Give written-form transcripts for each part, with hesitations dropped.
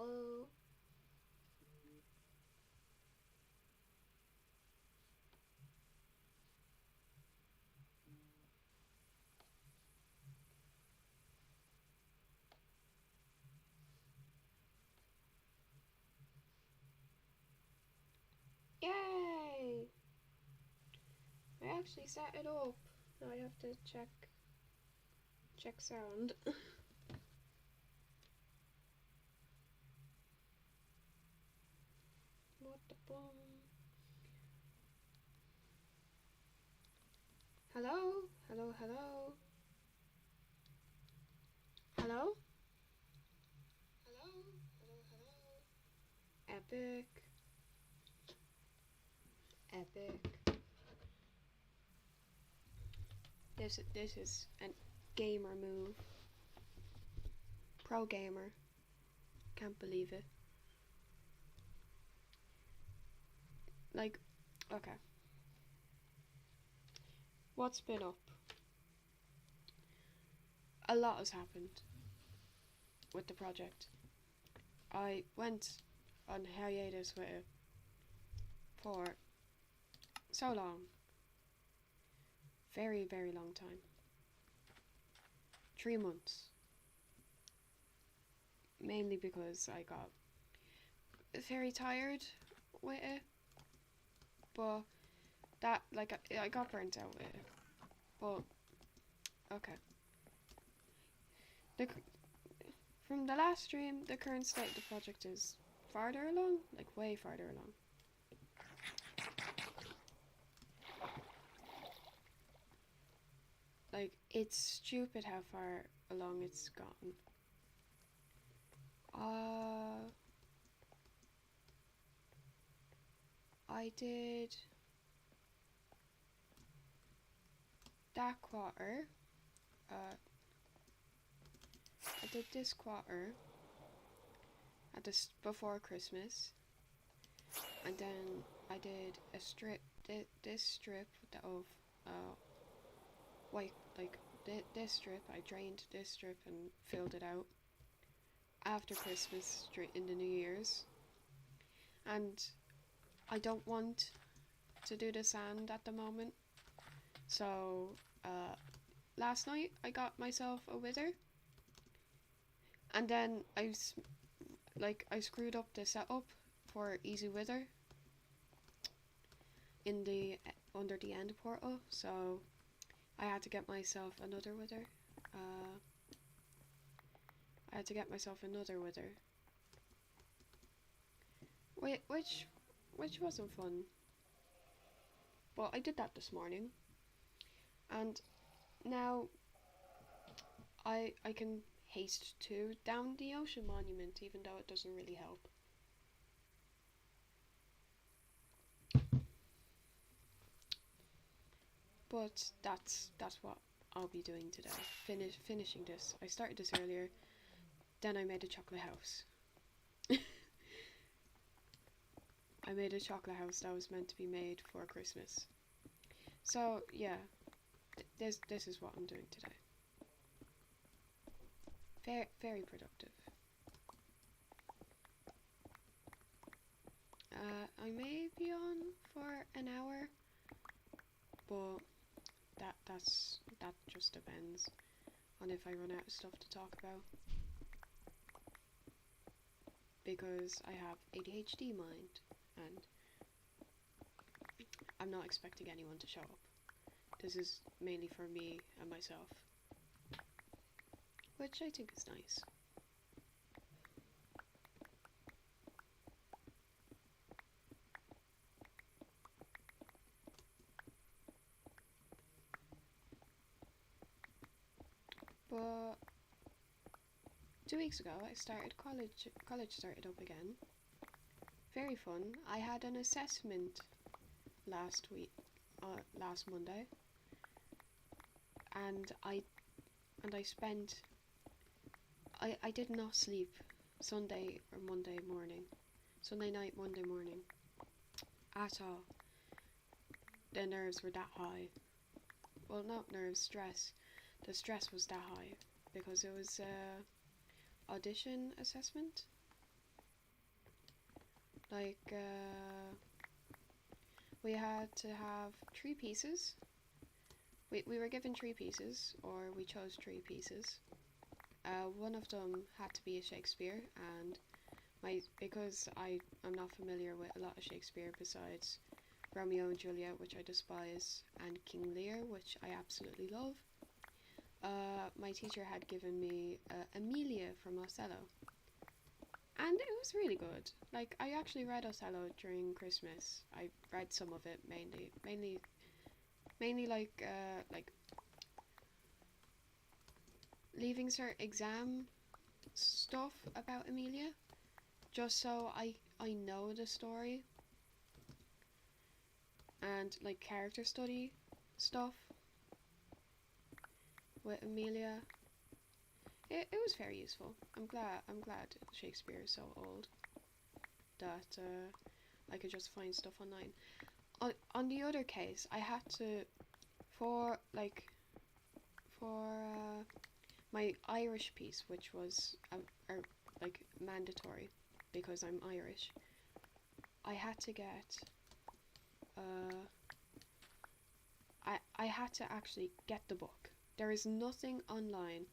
Whoa. Yay! I actually set it up. Now I have to check sound. What the boom? Hello? Hello, hello? Hello? Hello? Hello, hello? Epic. Epic. This is a gamer move. Pro gamer. Can't believe it. Like, okay. What's been up? A lot has happened with the project. I went on hiatus with it for so long. Very, very long time. 3 months. Mainly because I got very tired with it. But that, like, I got burnt out with it. But, okay. From the last stream, the current state of the project is farther along. Like, way farther along. Like, it's stupid how far along it's gotten. I did that quarter. I did this quarter at this before Christmas, and then I did a strip. This strip of white, like this strip. I drained this strip and filled it out after Christmas, straight into New Year's, and I don't want to do the sand at the moment. So last night I got myself a wither, and then I screwed up the setup for easy wither in the under the end portal, so I had to get myself another wither. I had to get myself another wither, which wasn't fun. But I did that this morning, and now I can haste to down the ocean monument, even though it doesn't really help. But that's what I'll be doing today. Finishing this. I started this earlier. Then I made a chocolate house. I made a chocolate house that was meant to be made for Christmas. So yeah, this is what I'm doing today. Very productive. I may be on for an hour, but that just depends on if I run out of stuff to talk about. Because I have ADHD mind, and I'm not expecting anyone to show up. This is mainly for me and myself, which I think is nice. But 2 weeks ago I started college. College started up again. Very fun. I had an assessment last last Monday, and I spent. I did not sleep Sunday or Monday morning, Sunday night, Monday morning, at all. The nerves were that high. Well, not nerves, stress. The stress was that high because it was audition assessment, Like, we had to have 3 pieces. We were given 3 pieces, or we chose 3 pieces. One of them had to be a Shakespeare, and because I am not familiar with a lot of Shakespeare besides Romeo and Juliet, which I despise, and King Lear, which I absolutely love. My teacher had given me Emilia from Othello, and it was really good. Like, I actually read Othello during Christmas. I read some of it mainly like leaving cert exam stuff about Emilia, just so I know the story, and like character study stuff with Emilia. It was very useful. I'm glad Shakespeare is so old that I could just find stuff online. On the other case, I had to for my Irish piece, which was like mandatory because I'm Irish. I had to get I had to actually get the book. There is nothing online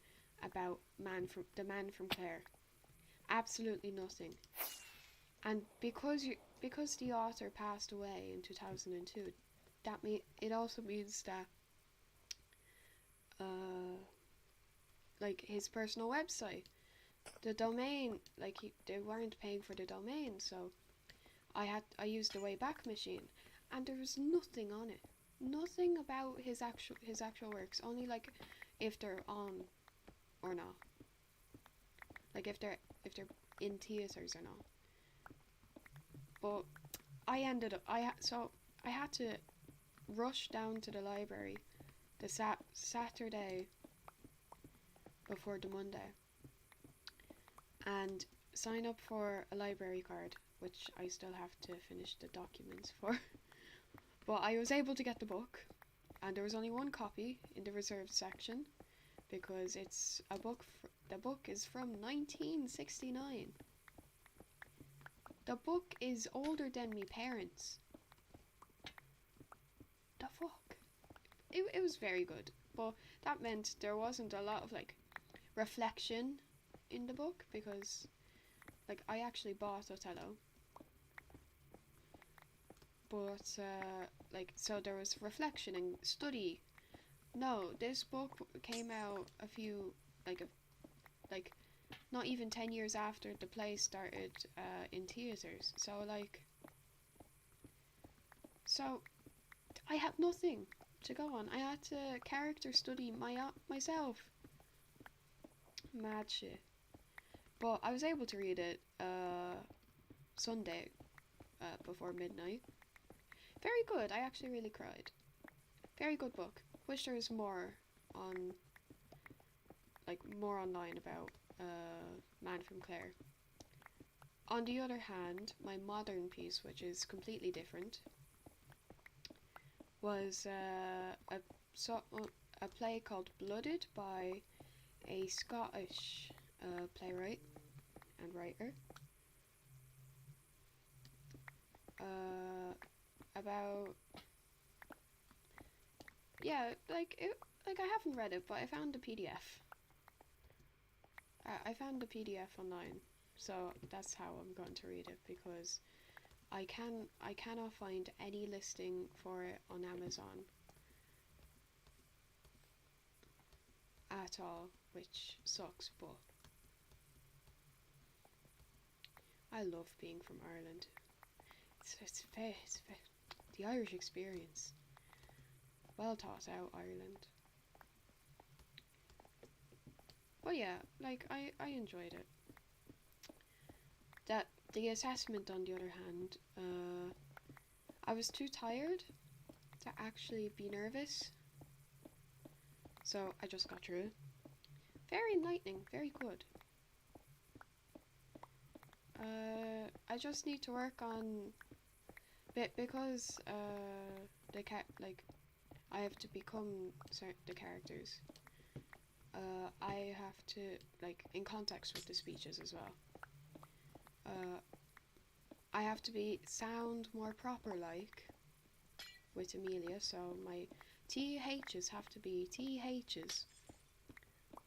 about the Man from Clare. Absolutely nothing. And because the author passed away in 2002, it also means that like his personal website, the domain, like they weren't paying for the domain, so I used the Wayback Machine, and there was nothing on it, nothing about his actual works. Only like if they're on or not, like if they're in theaters or not. But I had to rush down to the library the Saturday before the Monday and sign up for a library card, which I still have to finish the documents for. But I was able to get the book, and there was only one copy in the reserved section because it's a book. The book is from 1969. The book is older than me parents. The fuck? It was very good, but that meant there wasn't a lot of like reflection in the book because like I actually bought Othello, but like so there was reflection and study. No, this book came out a few like not even 10 years after the play started in theaters. So I had nothing to go on. I had to character study myself. Mad shit. But I was able to read it Sunday before midnight. Very good. I actually really cried. Very good book. Wish there was more on more online about Man from Clare. On the other hand, my modern piece, which is completely different, was a play called Blooded by a Scottish playwright and writer about I haven't read it, but I found the PDF. I found the PDF online, so that's how I'm going to read it because I cannot find any listing for it on Amazon at all, which sucks, but I love being from Ireland. It's the Irish experience. Well thought out Ireland. But yeah, like I enjoyed it. The assessment, on the other hand, I was too tired to actually be nervous, so I just got through it. Very enlightening, very good. I just need to work on because I have to become the characters. I have to in context with the speeches as well. I have to be sound more proper like with Amelia, so my THs have to be THs.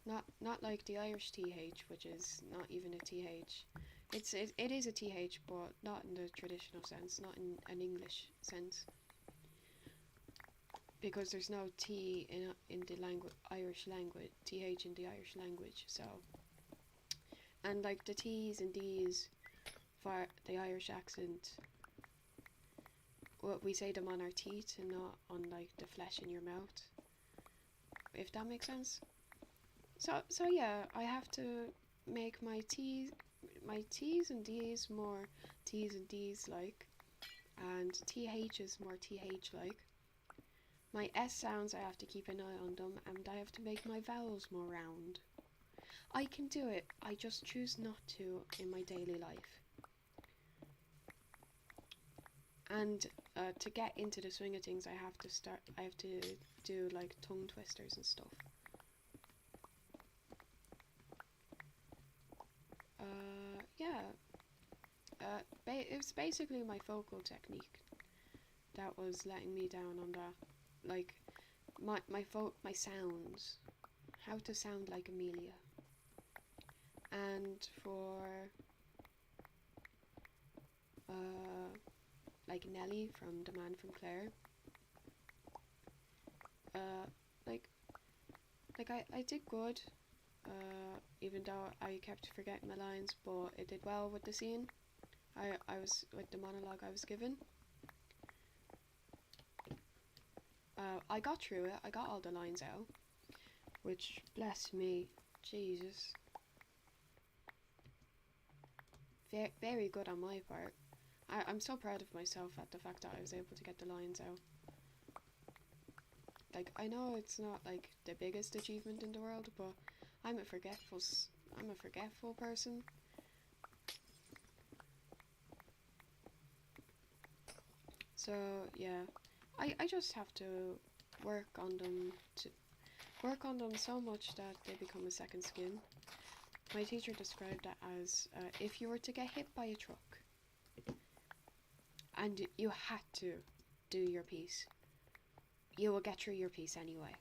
Not like the Irish TH, which is not even a TH. It is a TH, but not in the traditional sense, not in an English sense. Because there's no T in the Irish language, TH in the Irish language, so. And like the T's and D's for the Irish accent, well, we say them on our teeth and not on like the flesh in your mouth, if that makes sense. So yeah, I have to make my T's and D's more T's and D's like, and TH's more TH like. My S sounds, I have to keep an eye on them, and I have to make my vowels more round. I can do it, I just choose not to in my daily life. And to get into the swing of things, I have to do like tongue twisters and stuff. Yeah. It was basically my vocal technique that was letting me down on that. Like, my sounds. How to sound like Amelia. And for, like Nelly from The Man from Clare. I did good. Even though I kept forgetting my lines, but it did well with the scene. I was with the monologue I was given. I got through it. I got all the lines out, which, bless me, Jesus, very good on my part. I'm so proud of myself at the fact that I was able to get the lines out. Like, I know it's not like the biggest achievement in the world, but I'm a forgetful person. So yeah, I just have to work on them so much that they become a second skin. My teacher described that as if you were to get hit by a truck and you had to do your piece, you will get through your piece anyway.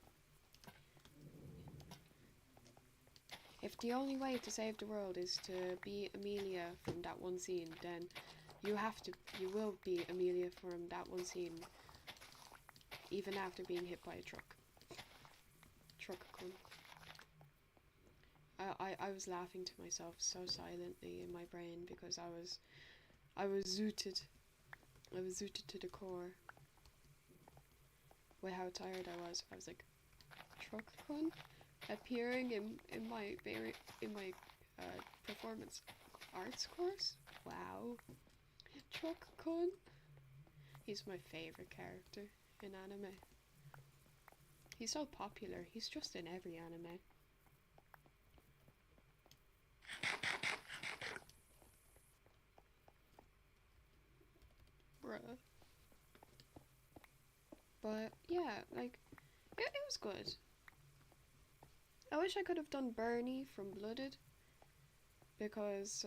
If the only way to save the world is to be Amelia from that one scene, then you will be Amelia from that one scene, even after being hit by a truck. Truck cunt. I was laughing to myself so silently in my brain because I was zooted. I was zooted to the core with how tired I was. I was like, truck cunt appearing in my performance arts course. Wow, truck cunt. He's my favorite character in anime. He's so popular. He's just in every anime. Bruh. But yeah, like, it was good. I wish I could have done Bernie from Blooded, because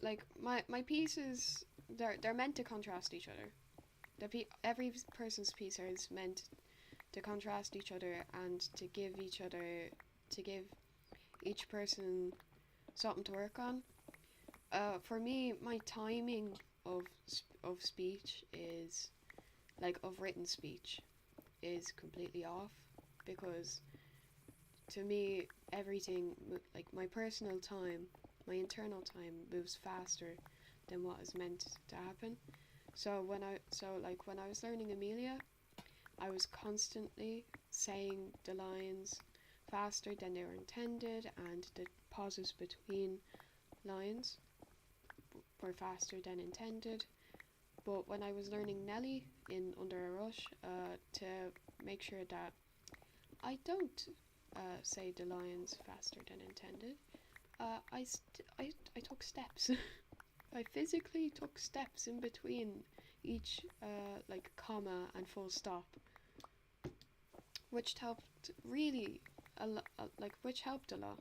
like my pieces, they're meant to contrast each other. Every person's piece is meant to contrast each other and to give each person something to work on. For me, my timing of speech is, like, of written speech, is completely off, because to me everything, like my personal time, my internal time, moves faster than what is meant to happen. So when I was learning Amelia, I was constantly saying the lines faster than they were intended, and the pauses between lines were faster than intended. But when I was learning Nelly in Under a Rush, to make sure that I don't say the lines faster than intended, I took steps. I physically took steps in between each like comma and full stop, which helped really a lot. Which helped a lot.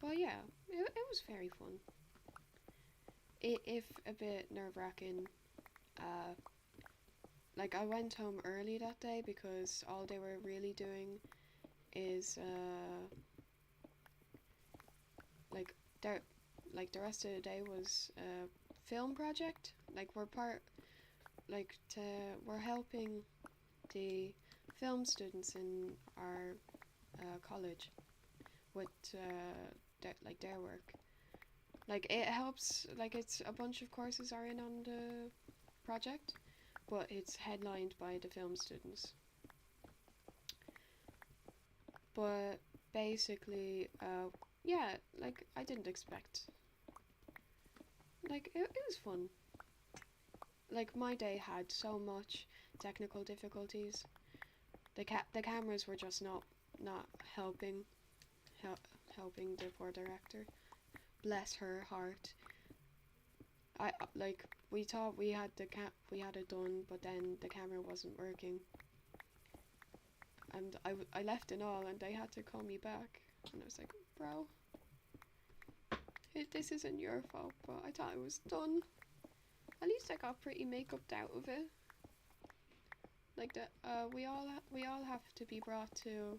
But yeah, it was very fun. If a bit nerve wracking. Uh, like I went home early that day because all they were really doing is like their like the rest of the day was a film project. Like we're helping the film students in our college with their work. Like it helps. Like it's a bunch of courses are in on the project, but it's headlined by the film students. But basically, yeah, like I didn't expect. Like it was fun. Like my day had so much technical difficulties. The cameras were just not helping hel- helping the poor director. Bless her heart. I like we thought we had it done, but then the camera wasn't working, and I left it all, and they had to call me back, and I was like, bro, this isn't your fault, but I thought it was done. At least I got pretty makeuped out of it. Like we all have to be brought to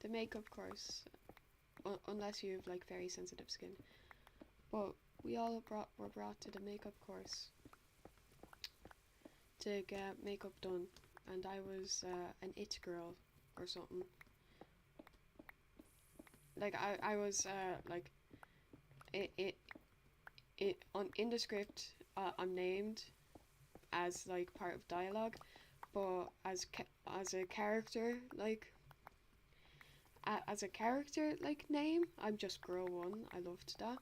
the makeup course, unless you have like very sensitive skin. But we all were brought to the makeup course to get makeup done, and I was an it girl or something. Like I was like it it it on in the script I'm named as like part of dialogue, but as a character as a character like name, I'm just Girl One. I loved that.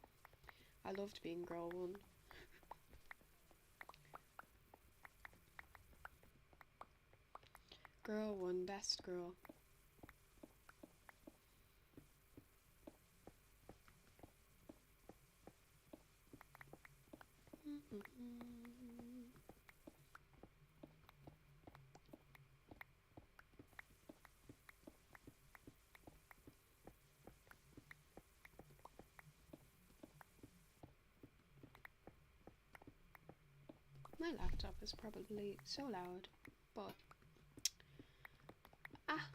I loved being Girl One. Girl One, best girl. My laptop is probably so loud, but ah,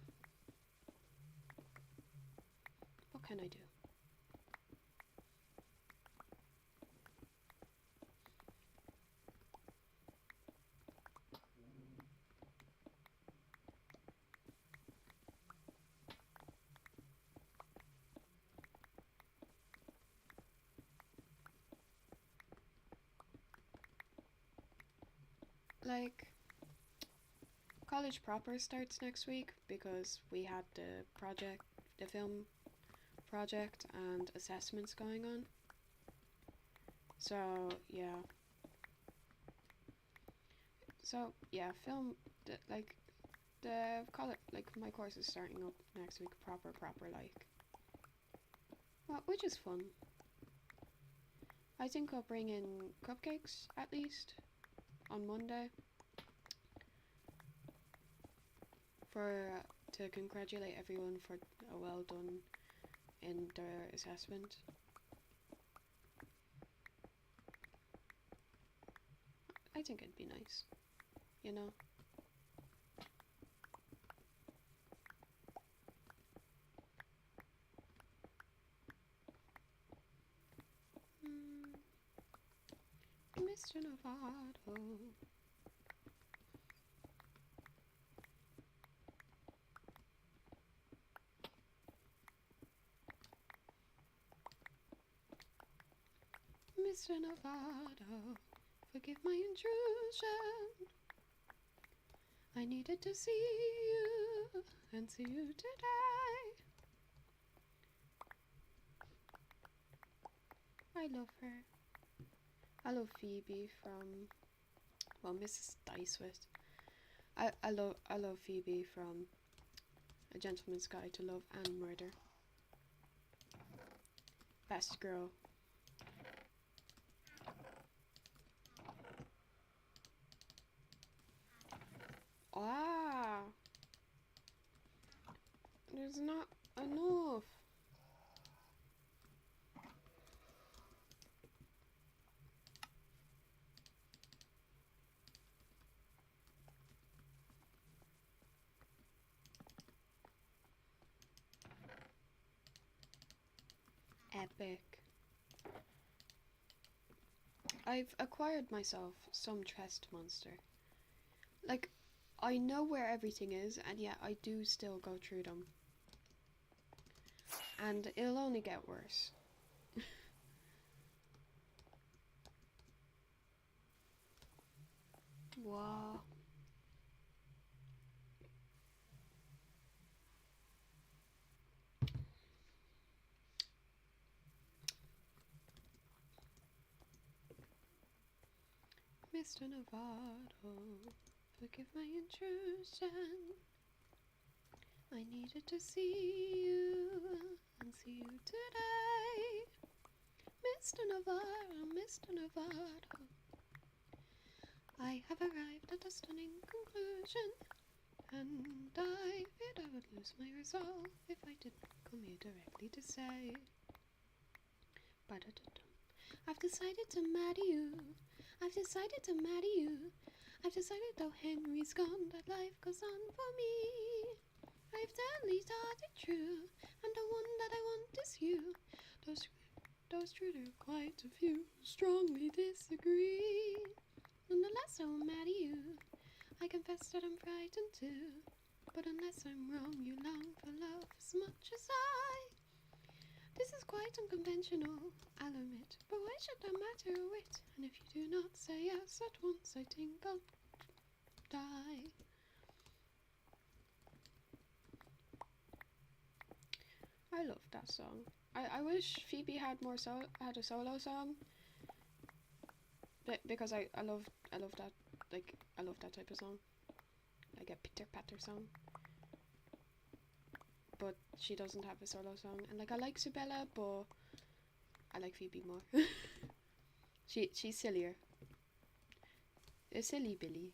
what can I do? Like, college proper starts next week because we had the film project and assessments going on. So yeah, film. Like the college, like my course is starting up next week, proper like. Well, which is fun. I think I'll bring in cupcakes at least on Monday for to congratulate everyone for a well done in their assessment. I think it'd be nice, you know. Mr. Novato. Mr. Novato, forgive my intrusion. I needed to see you and see you today. I love her. I love Phoebe from, well, Mrs. Dicewit. I love Phoebe from A Gentleman's Guide to Love and Murder. Best girl. Ah, there's not enough. epic. I've acquired myself some chest monster. Like, I know where everything is, and yet I do still go through them. And it'll only get worse. Wow. Mr. Novato, forgive my intrusion. I needed to see you and see you today. Mr. Novato, Mr. Novato. I have arrived at a stunning conclusion, and I feared I would lose my resolve if I didn't come here directly to say. I've decided to marry you. I've decided to marry you. I've decided though Henry's gone that life goes on for me. I've deadly thought it true, and the one that I want is you. Those truth are quite a few who strongly disagree. Nonetheless, I'll marry you. I confess that I'm frightened too, but unless I'm wrong, you long for love as much as I. This is quite unconventional, I'll admit, but why should that matter a whit? And if you do not say yes at once, I think I'll die. I love that song. I wish Phoebe had had a solo song, because I love that, like, I love that type of song, like a pitter patter song. But she doesn't have a solo song, and like I like Sibella, but I like Phoebe more. She's sillier. A silly Billy.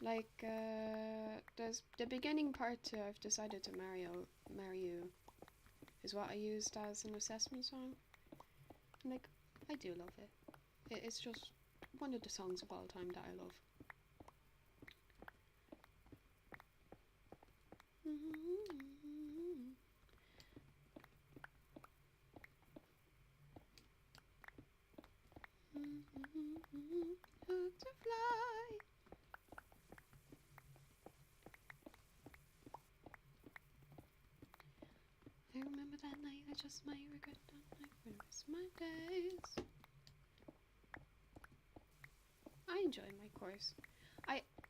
Like there's the beginning part to I've decided to marry you is what I used as an assessment song. And like I do love it. It's just one of the songs of all time that I love. To fly. I remember that night, I just might regret that night for the rest of my days. I enjoy my course.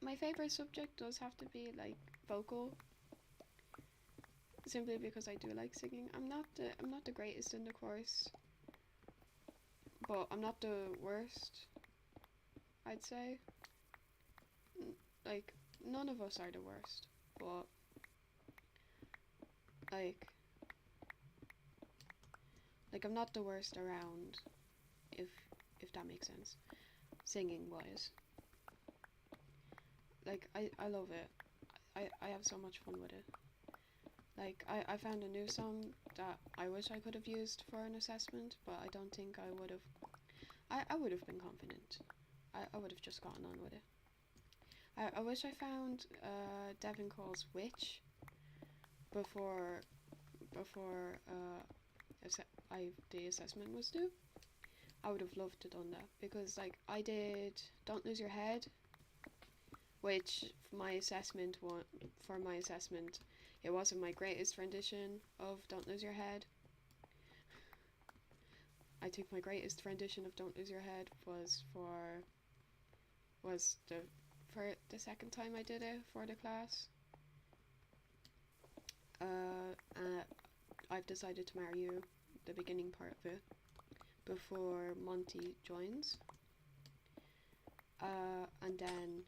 My favourite subject does have to be like vocal, simply because I do like singing. I'm not the greatest in the course, but I'm not the worst, I'd say. Like, none of us are the worst, but like I'm not the worst around, if that makes sense, singing wise. Like I love it. I have so much fun with it. Like I found a new song that I wish I could have used for an assessment, but I don't think I would have. I would have been confident. I would have just gotten on with it. I wish I found Devin Cole's Witch before the assessment was due. I would have loved to done that, because like I did Don't Lose Your Head, which for my assessment it wasn't my greatest rendition of Don't Lose Your Head. I think my greatest rendition of Don't Lose Your Head was the second time I did it for the class. I've decided to marry you, the beginning part of it, before Monty joins. And then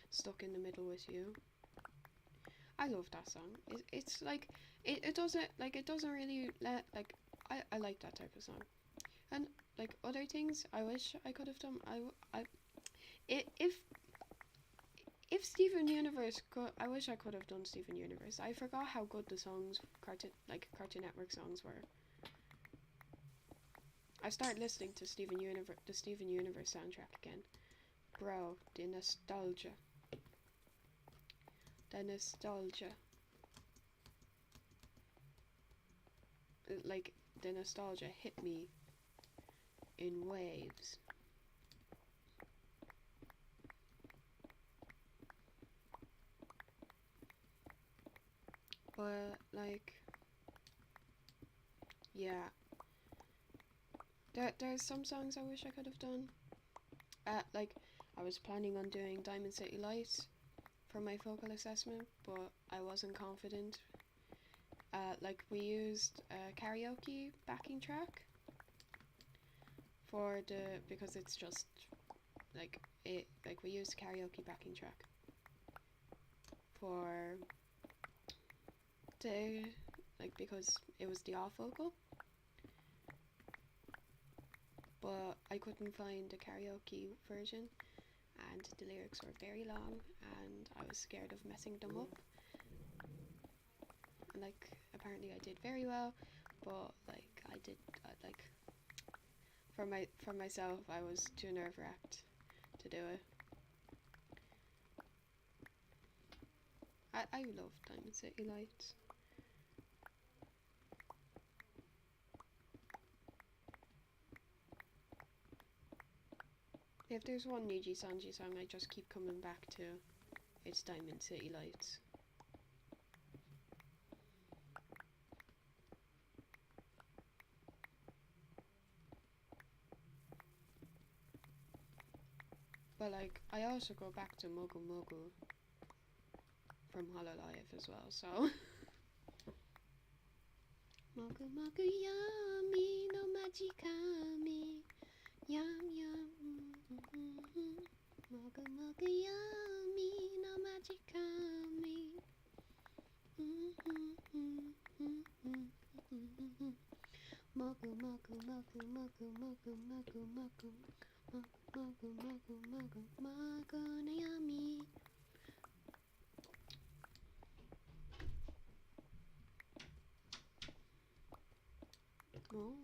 Stuck in the Middle with You. I love that song. It's like it doesn't really I like that type of song. And like other things I wish I could have done, if Steven Universe I wish I could have done Steven Universe. I forgot how good the songs, Cartoon Network songs were. I started listening to the Steven Universe soundtrack again. Bro, the nostalgia. the nostalgia. Like, the nostalgia hit me in waves. But, like, yeah. There's some songs I wish I could have done. Like, I was planning on doing Diamond City Lights for my vocal assessment, but I wasn't confident. Like, we used a karaoke backing track because it's just, like, we used a karaoke backing track for because it was the off vocal, but I couldn't find a karaoke version, and the lyrics were very long, and I was scared of messing them up. And, like, apparently I did very well, but, like, for myself, I was too nerve-wracked to do it. I love Diamond City Lights. If there's one Niji Sanji song I just keep coming back to, it's Diamond City Lights. But, like, I also go back to Mogu Mogu from Hololive as well, so. Mogu Mogu yami no majikami, yam yam. Mogu Mogu yami no majikami. Mogu Mogu Mogu Mogu Mogu Mogu Mogu. Mogu Mogu Mogu Mogu no yami. Oh.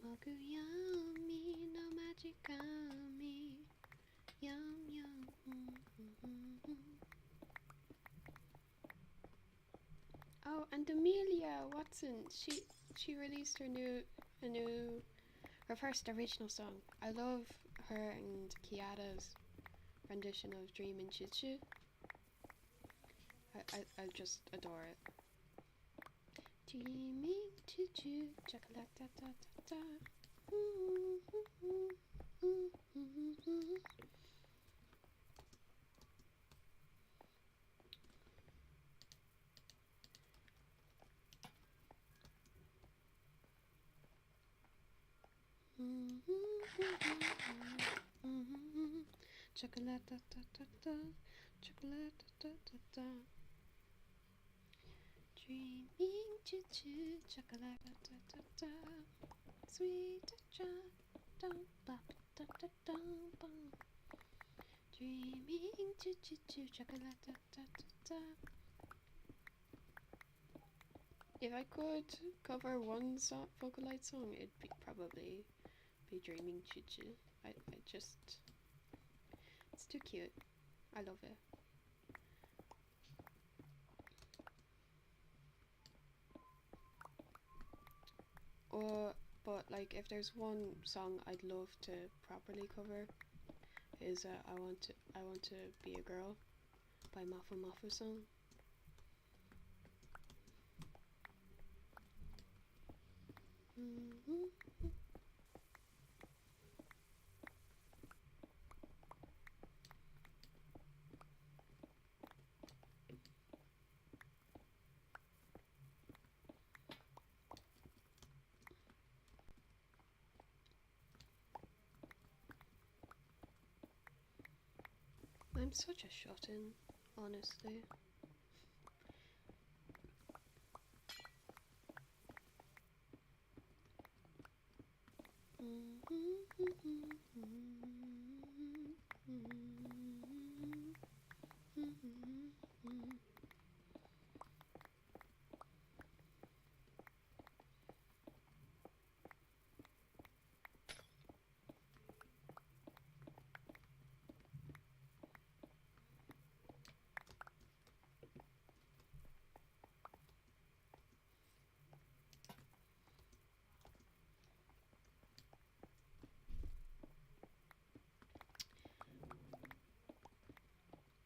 Mogu yami no majikami. Yum yum. Oh, and Amelia Watson, she released her first original song. I love her and Kiata's rendition of Dreamin' Choo Choo. I just adore it. Dreaming choo choo, chocolate da da da da. Chocolate da da da da, chocolate da da da. Dreaming choo choo, chocolate da da da. Sweet da da da da da da da. Dreaming choo choo choo, chocolate da da da da. If I could cover one Vocaloid song, it'd probably be Dreaming Choo Choo. I just, it's too cute. I love it. But like, if there's one song I'd love to properly cover, is I want to be a girl by Mafu Mafu song. I'm such a shut-in, honestly.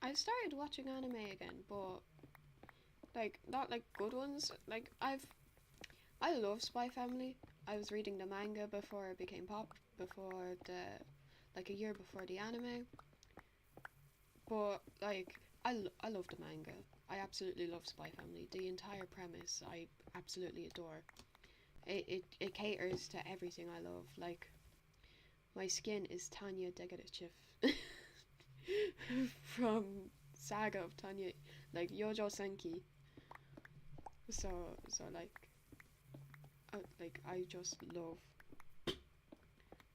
I started watching anime again, but like not like good ones. Like I love Spy Family. I was reading the manga before it became before the like a year before the anime. But like I love the manga. I absolutely love Spy Family. The entire premise I absolutely adore. It caters to everything I love. Like my skin is Tanya Degarachev from Saga of Tanya, like Yojo Senki. So like I just love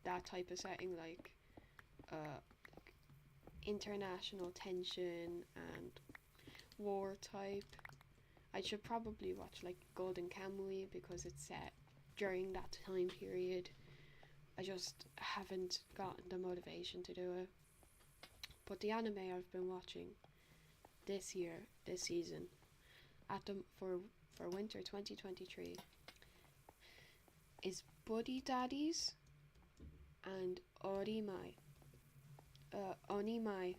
that type of setting, like uh international tension and war type. I should probably watch like Golden Kamuy because it's set during that time period. I just haven't gotten the motivation to do it. But the anime I've been watching this year, this season, at the for winter 2023 is Buddy Daddies and Orimai. Onimai.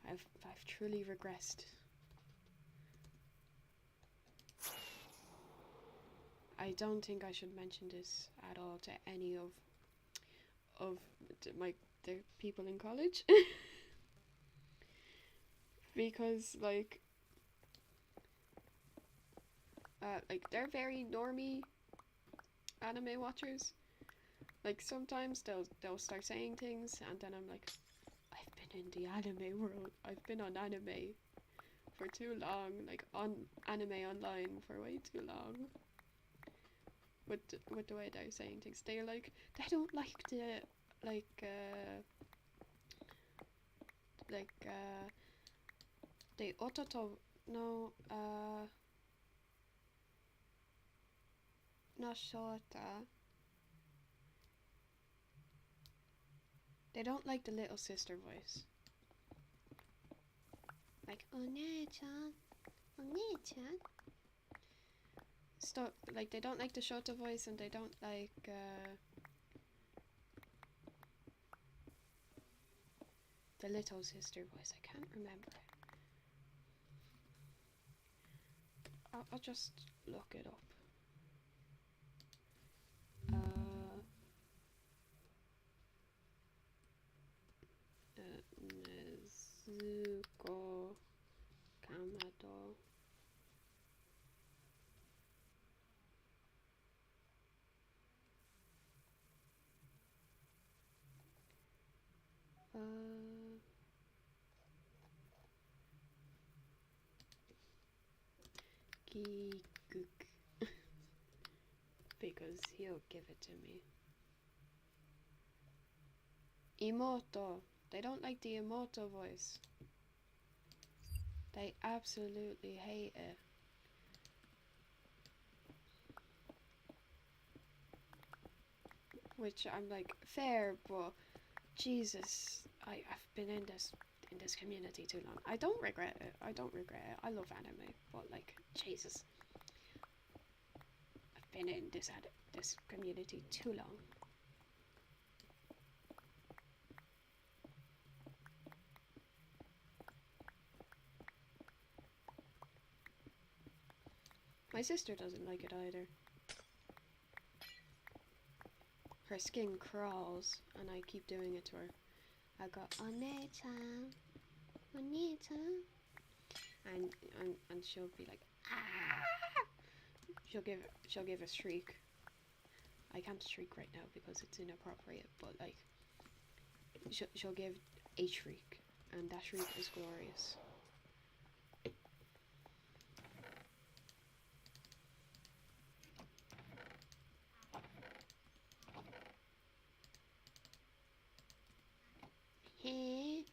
I've truly regressed. I don't think I should mention this at all to any of the people in college because like they're very normie anime watchers. Like sometimes they'll start saying things and then I'm like, I've been in the anime world. I've been on anime for too long, like on anime online for way too long. With the way they're saying things, they're like they don't like the like like the ototo no no shota. They don't like the little sister voice. Like One-chan, One-chan. Stop. Like they don't like the shota voice, and they don't like the little sister voice. I can't remember it. I'll just look it up. Nezuko Kamado. Giguk. Because he'll give it to me. Imoto. They don't like the Imoto voice. They absolutely hate it. Which I'm like, fair, but Jesus, I've been in this community too long. I don't regret it. I don't regret it. I love anime, but like, Jesus, I've been in this community too long. My sister doesn't like it either. Her skin crawls, and I keep doing it to her. I go, One-chan, One-chan, and she'll be like, ah! She'll give a shriek. I can't shriek right now because it's inappropriate, but like, she'll give a shriek, and that shriek is glorious. Hey,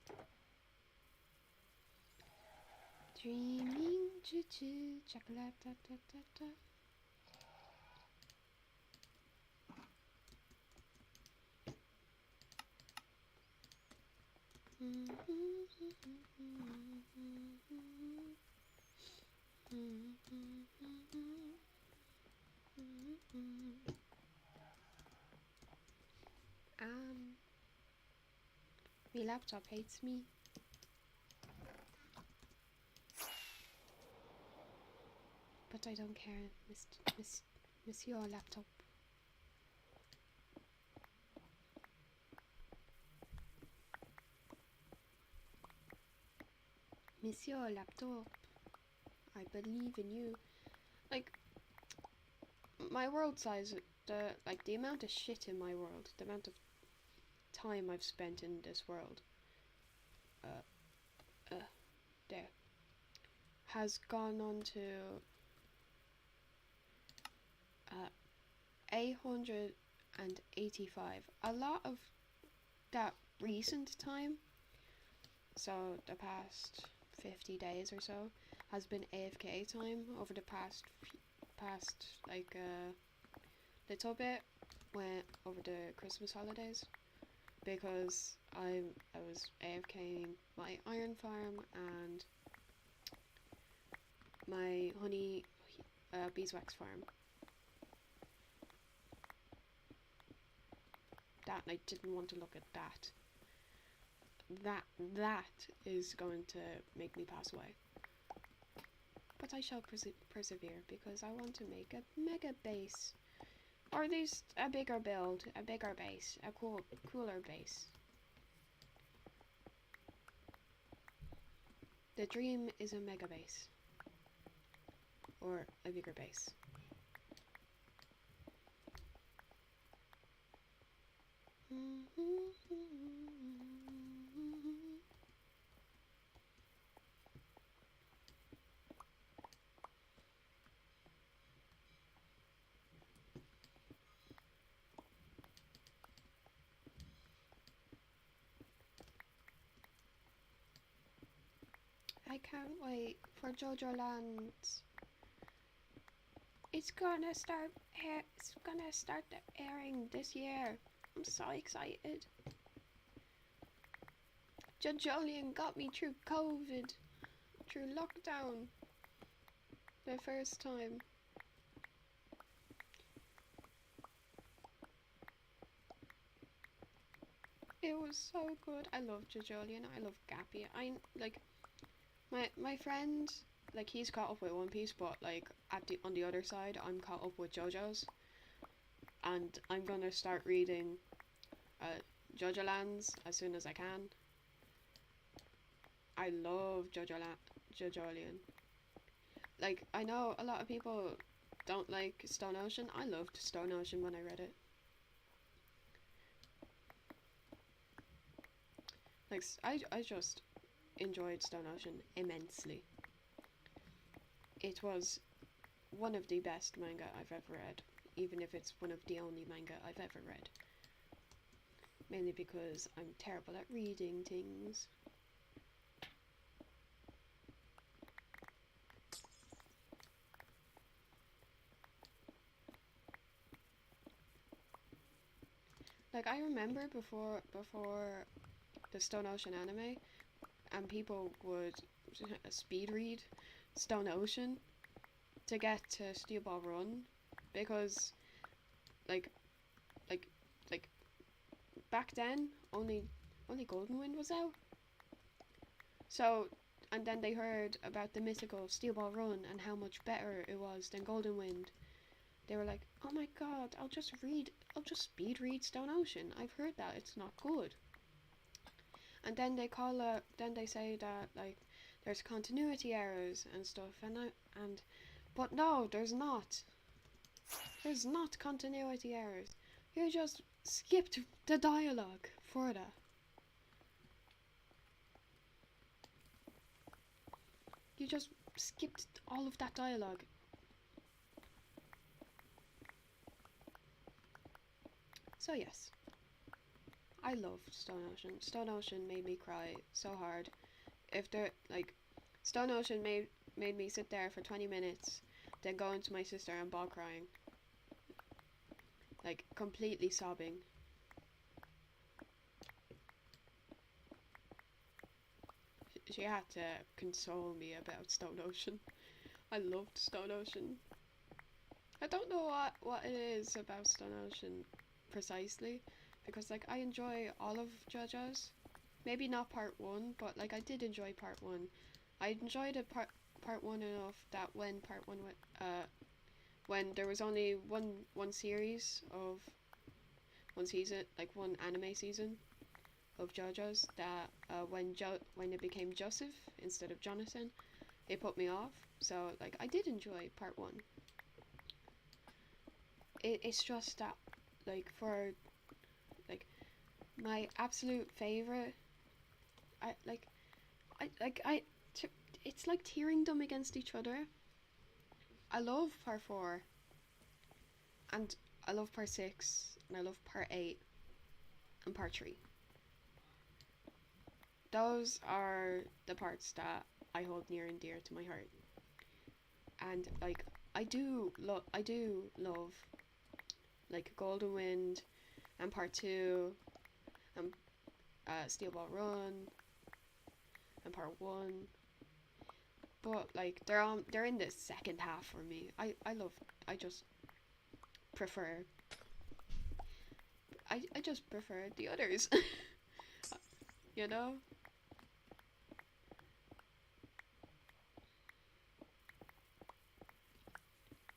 dreaming, choo choo, chocolate, ta ta ta ta. bloody laptop hates me. But I don't care, Monsieur Laptop. Monsieur Laptop, I believe in you. Like, my world size, the amount of shit in my world, the amount of time I've spent in this world, there, has gone on to 885. A lot of that recent time, so the past 50 days or so, has been AFK time over the past like little bit over the Christmas holidays, because I was AFKing my iron farm and my honey beeswax farm. That, and I didn't want to look at that. That is going to make me pass away. But I shall persevere, because I want to make a mega base. Or at least a bigger build, a bigger base, a cooler base. The dream is a mega base. Or a bigger base. I can't wait for JoJo Land. It's gonna start airing this year. I'm so excited. JoJolion got me through COVID, through lockdown, the first time. It was so good. I love JoJolion. I love Gappy. I like my friend. Like, he's caught up with One Piece, but like on the other side, I'm caught up with JoJo's, and I'm gonna start reading JoJo Lands as soon as I can. I love JoJolion. Like, I know a lot of people don't like Stone Ocean. I loved Stone Ocean when I read it. Like, I just enjoyed Stone Ocean immensely. It was one of the best manga I've ever read, even if it's one of the only manga I've ever read. Mainly because I'm terrible at reading things. Like, I remember before the Stone Ocean anime, and people would speed read Stone Ocean to get to Steel Ball Run, because like back then only Golden Wind was out. So, and then they heard about the mythical Steel Ball Run and how much better it was than Golden Wind. They were like, "Oh my god, I'll just speed read Stone Ocean. I've heard that it's not good." And then they say that like there's continuity errors and stuff, but no, there's not. There's not continuity errors. You just skipped the dialogue for that. You just skipped all of that dialogue. So yes, I loved Stone Ocean. Stone Ocean made me cry so hard. Stone Ocean made me sit there for 20 minutes, then go into my sister and bawl crying. Like, completely sobbing. She had to console me about Stone Ocean. I loved Stone Ocean. I don't know what it is about Stone Ocean precisely, because like I enjoy all of JoJo's, maybe not part one, but like I did enjoy part one. I enjoyed it part one enough that when part one went, when there was only one series of one season, like one anime season of JoJo's, that when it became Joseph instead of Jonathan, it put me off. So like I did enjoy part one. It's just that like for like my absolute favorite, I like it's like tearing them against each other. I love part 4 and I love part 6 and I love part 8 and part 3. Those are the parts that I hold near and dear to my heart. And like I do love like Golden Wind and part 2 and Steel Ball Run and part 1. But like they're in the second half for me. I just prefer I just prefer the others. You know?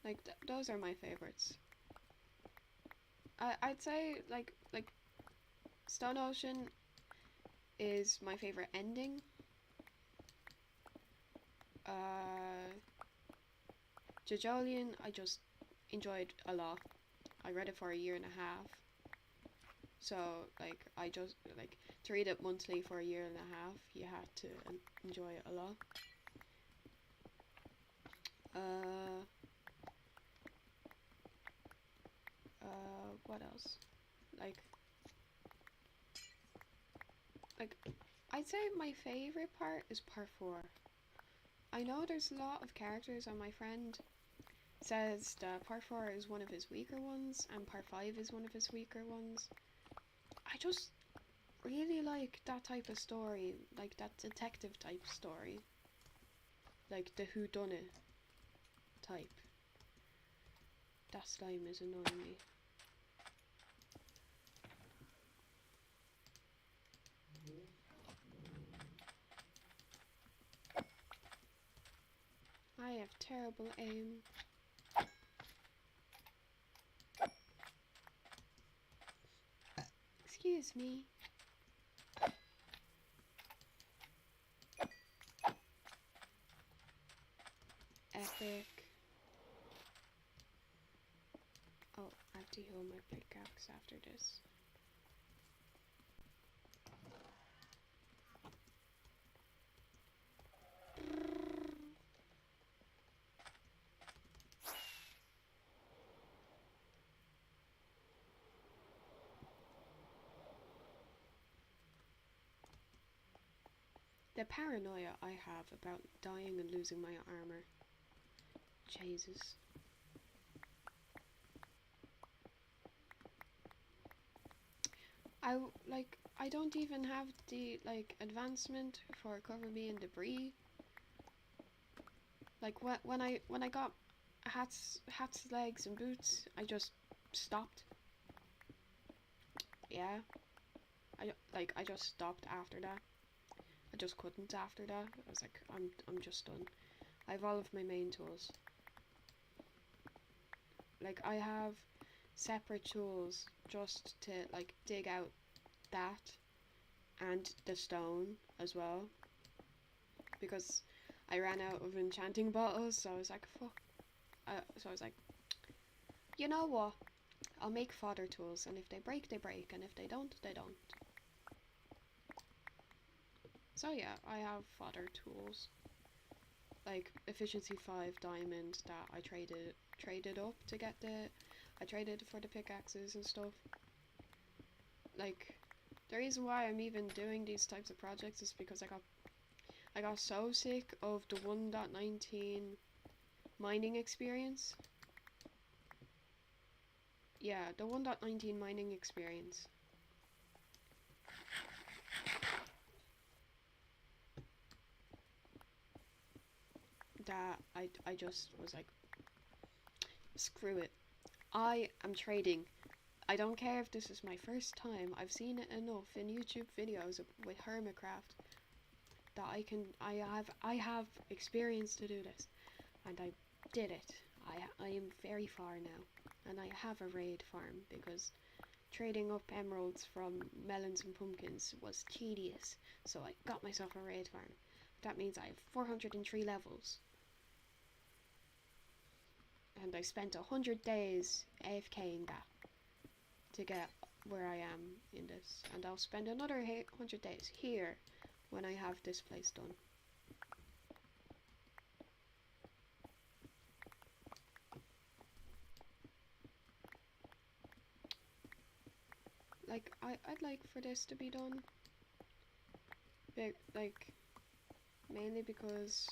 Like those are my favorites. I'd say like Stone Ocean is my favorite ending. JoJolion I just enjoyed a lot. I read it for a year and a half. So like I just like to read it monthly for a year and a half, you had to enjoy it a lot. What else? Like I'd say my favorite part is part 4. I know there's a lot of characters, and my friend says that part 4 is one of his weaker ones and part 5 is one of his weaker ones. I just really like that type of story, like that detective type story, like the whodunit type. That slime is annoying me. I have terrible aim. Excuse me. Epic. Oh, I have to heal my pickaxe after this. The paranoia I have about dying and losing my armor. Jesus. I don't even have the like advancement for cover me in debris. Like when I got hats, legs, and boots, I just stopped. Yeah, I just stopped after that. I just couldn't after that. I was like, I'm just done. I have all of my main tools. Like I have separate tools just to like dig out that and the stone as well, because I ran out of enchanting bottles, so I was like, fuck. So I was like, you know what? I'll make fodder tools, and if they break, they break, and if they don't, they don't. So yeah, I have fodder tools. Like efficiency 5 diamond that I traded up to get I traded for the pickaxes and stuff. Like the reason why I'm even doing these types of projects is because I got so sick of the 1.19 mining experience. Yeah, the 1.19 mining experience. That I just was like, screw it. I am trading I don't care if this is my first time. I've seen it enough in YouTube videos with Hermitcraft that I have experience to do this, and I did it. I am very far now, and I have a raid farm because trading up emeralds from melons and pumpkins was tedious, so I got myself a raid farm. That means I have 403 levels. And I spent 100 days AFKing that to get where I am in this. And I'll spend another 100 days here when I have this place done. Like, I'd like for this to be done. Like, mainly because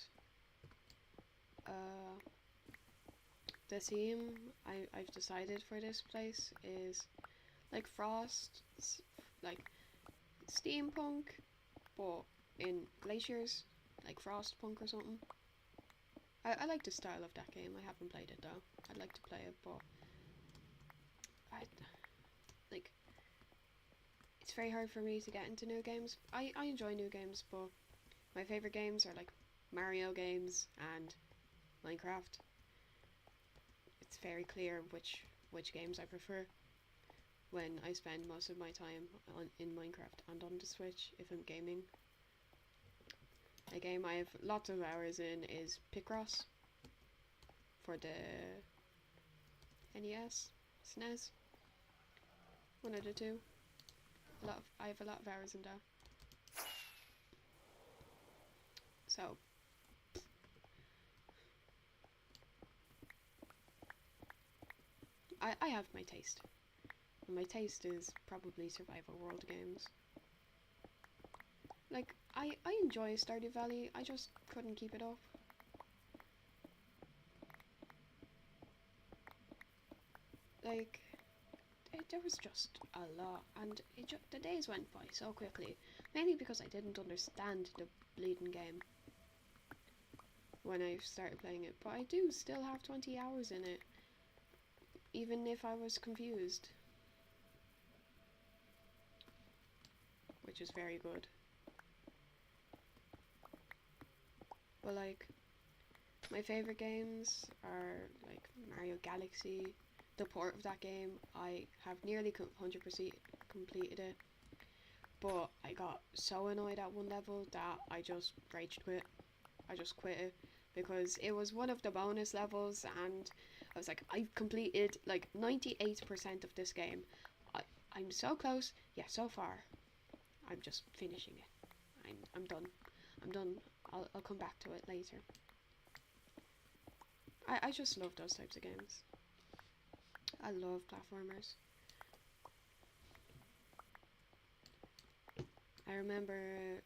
the theme I've decided for this place is like Frost, like steampunk, but in glaciers, like Frostpunk or something. I like the style of that game. I haven't played it though. I'd like to play it, but like it's very hard for me to get into new games. I enjoy new games, but my favorite games are like Mario games and Minecraft. It's very clear which games I prefer when I spend most of my time in Minecraft and on the Switch if I'm gaming. A game I have lots of hours in is Picross for the NES, SNES, one of the two. I have a lot of hours in that. So I have my taste. And my taste is probably survival world games. Like, I enjoy Stardew Valley, I just couldn't keep it up. Like, there was just a lot, and the days went by so quickly. Mainly because I didn't understand the bleeding game when I started playing it. But I do still have 20 hours in it, even if I was confused. Which is very good. But like, my favorite games are like Mario Galaxy. The port of that game, I have nearly 100% completed it. But I got so annoyed at one level that I just rage quit. I just quit it because it was one of the bonus levels, and I was like, I've completed like 98% of this game. I'm so close, yeah, so far. I'm just finishing it. I'm done. I'm done. I'll come back to it later. I just love those types of games. I love platformers. I remember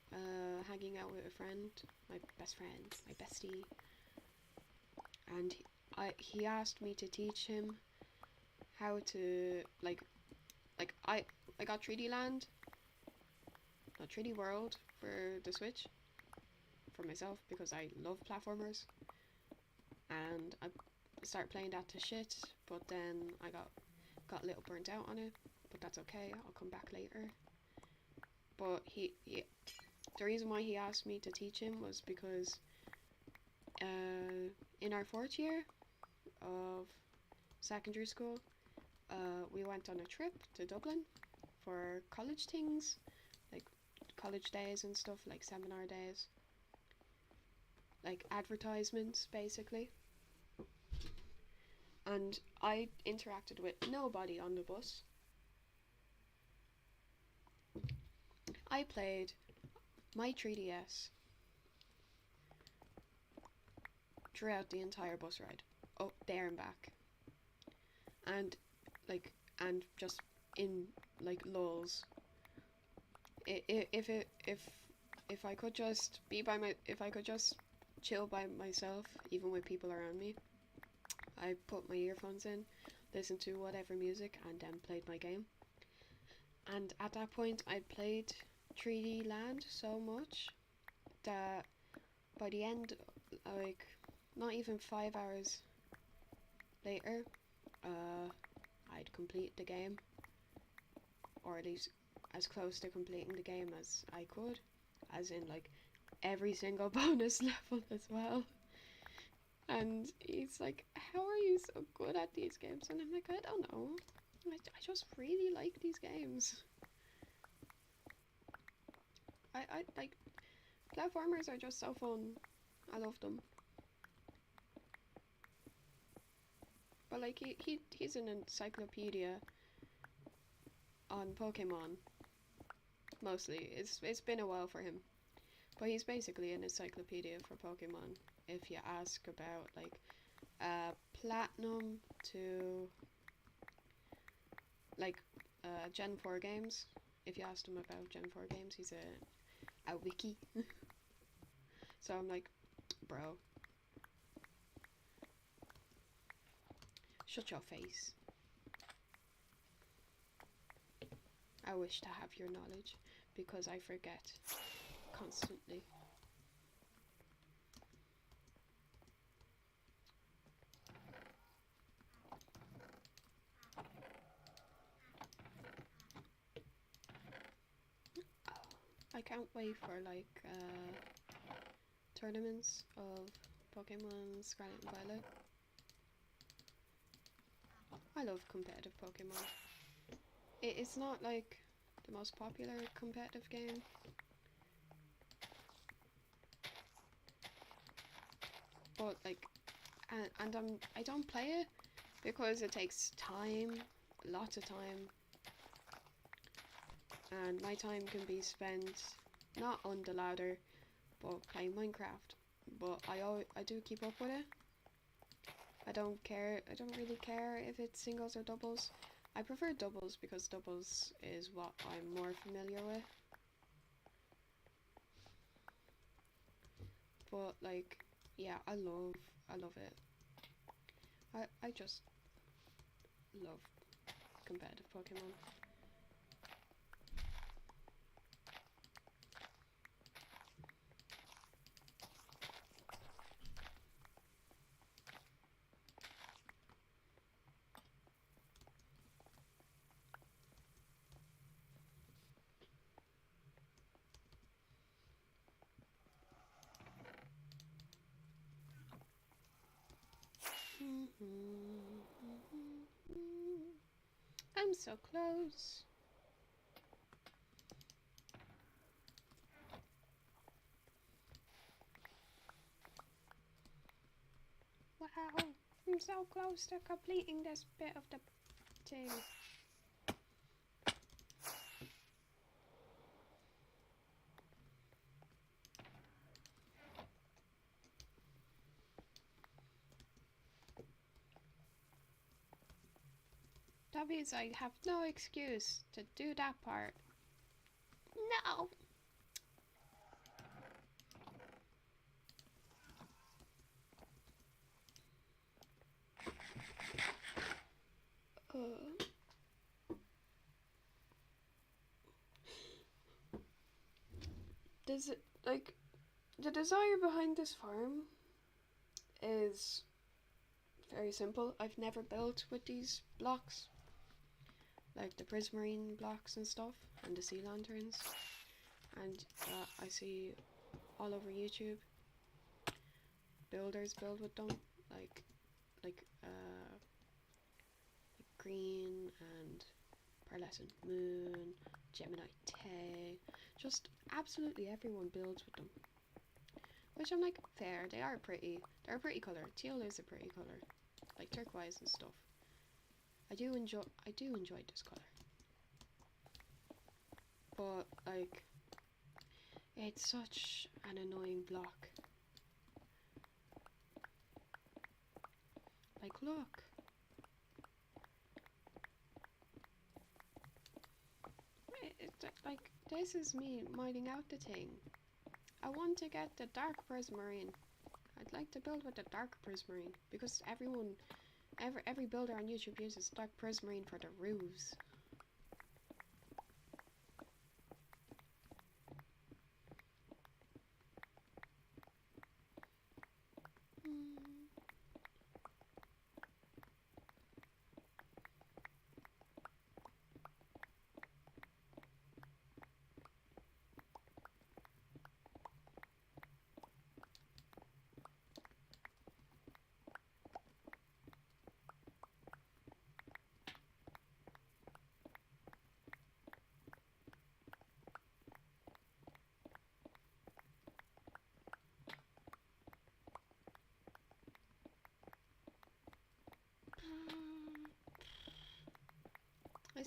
hanging out with a friend, my best friend, my bestie, and he asked me to teach him how to like I got 3D Land, not 3D World for the Switch for myself because I love platformers, and I started playing that to shit, but then I got a little burnt out on it, but that's okay, I'll come back later. But the reason why he asked me to teach him was because in our 4th year of secondary school, we went on a trip to Dublin for college things, like college days and stuff, like seminar days, like advertisements basically. And I interacted with nobody on the bus. I played my 3DS throughout the entire bus ride, up there and back, and just in like lulls. If I could just if I could just chill by myself, even with people around me, I put my earphones in, listened to whatever music, and then played my game. And at that point, I played 3D Land so much that by the end, like, not even 5 hours later, I'd complete the game. or at least as close to completing the game as I could, as in like every single bonus level as well. And he's like, how are you so good at these games? And I'm like, I don't know. I just really like these games. I like, platformers are just so fun. I love them. But like, he's an encyclopedia on Pokemon. Mostly. It's been a while for him. But he's basically an encyclopedia for Pokemon. If you ask about like Platinum to like Gen 4 games, if you asked him about Gen 4 games, he's a wiki. So I'm like, bro, shut your face. I wish to have your knowledge because I forget constantly. I can't wait for like tournaments of Pokemon Scarlet and Violet. I love competitive Pokemon. It's not like the most popular competitive game, but like, and I don't play it because it takes time, lots of time, and my time can be spent not on the ladder, but playing Minecraft. But I do keep up with it. I don't care. I don't really care if it's singles or doubles. I prefer doubles because doubles is what I'm more familiar with. But like, yeah, I love it. I just love competitive Pokemon. I'm so close. Wow, I'm so close to completing this bit of the thing. That means I have no excuse to do that part. No! Does it, like, the desire behind this farm is very simple. I've never built with these blocks, like the prismarine blocks and stuff, and the sea lanterns, and I see all over YouTube builders build with them, like Green and Pearlescent Moon, Gemini Tay, just absolutely everyone builds with them. Which I'm like, fair, they're a pretty colour. Teal is a pretty colour. Like turquoise and stuff. I do enjoy this colour. But like, it's such an annoying block. Like, look. Like, this is me mining out the thing. I want to get the dark prismarine. I'd like to build with the dark prismarine because every builder on YouTube uses dark prismarine for the roofs.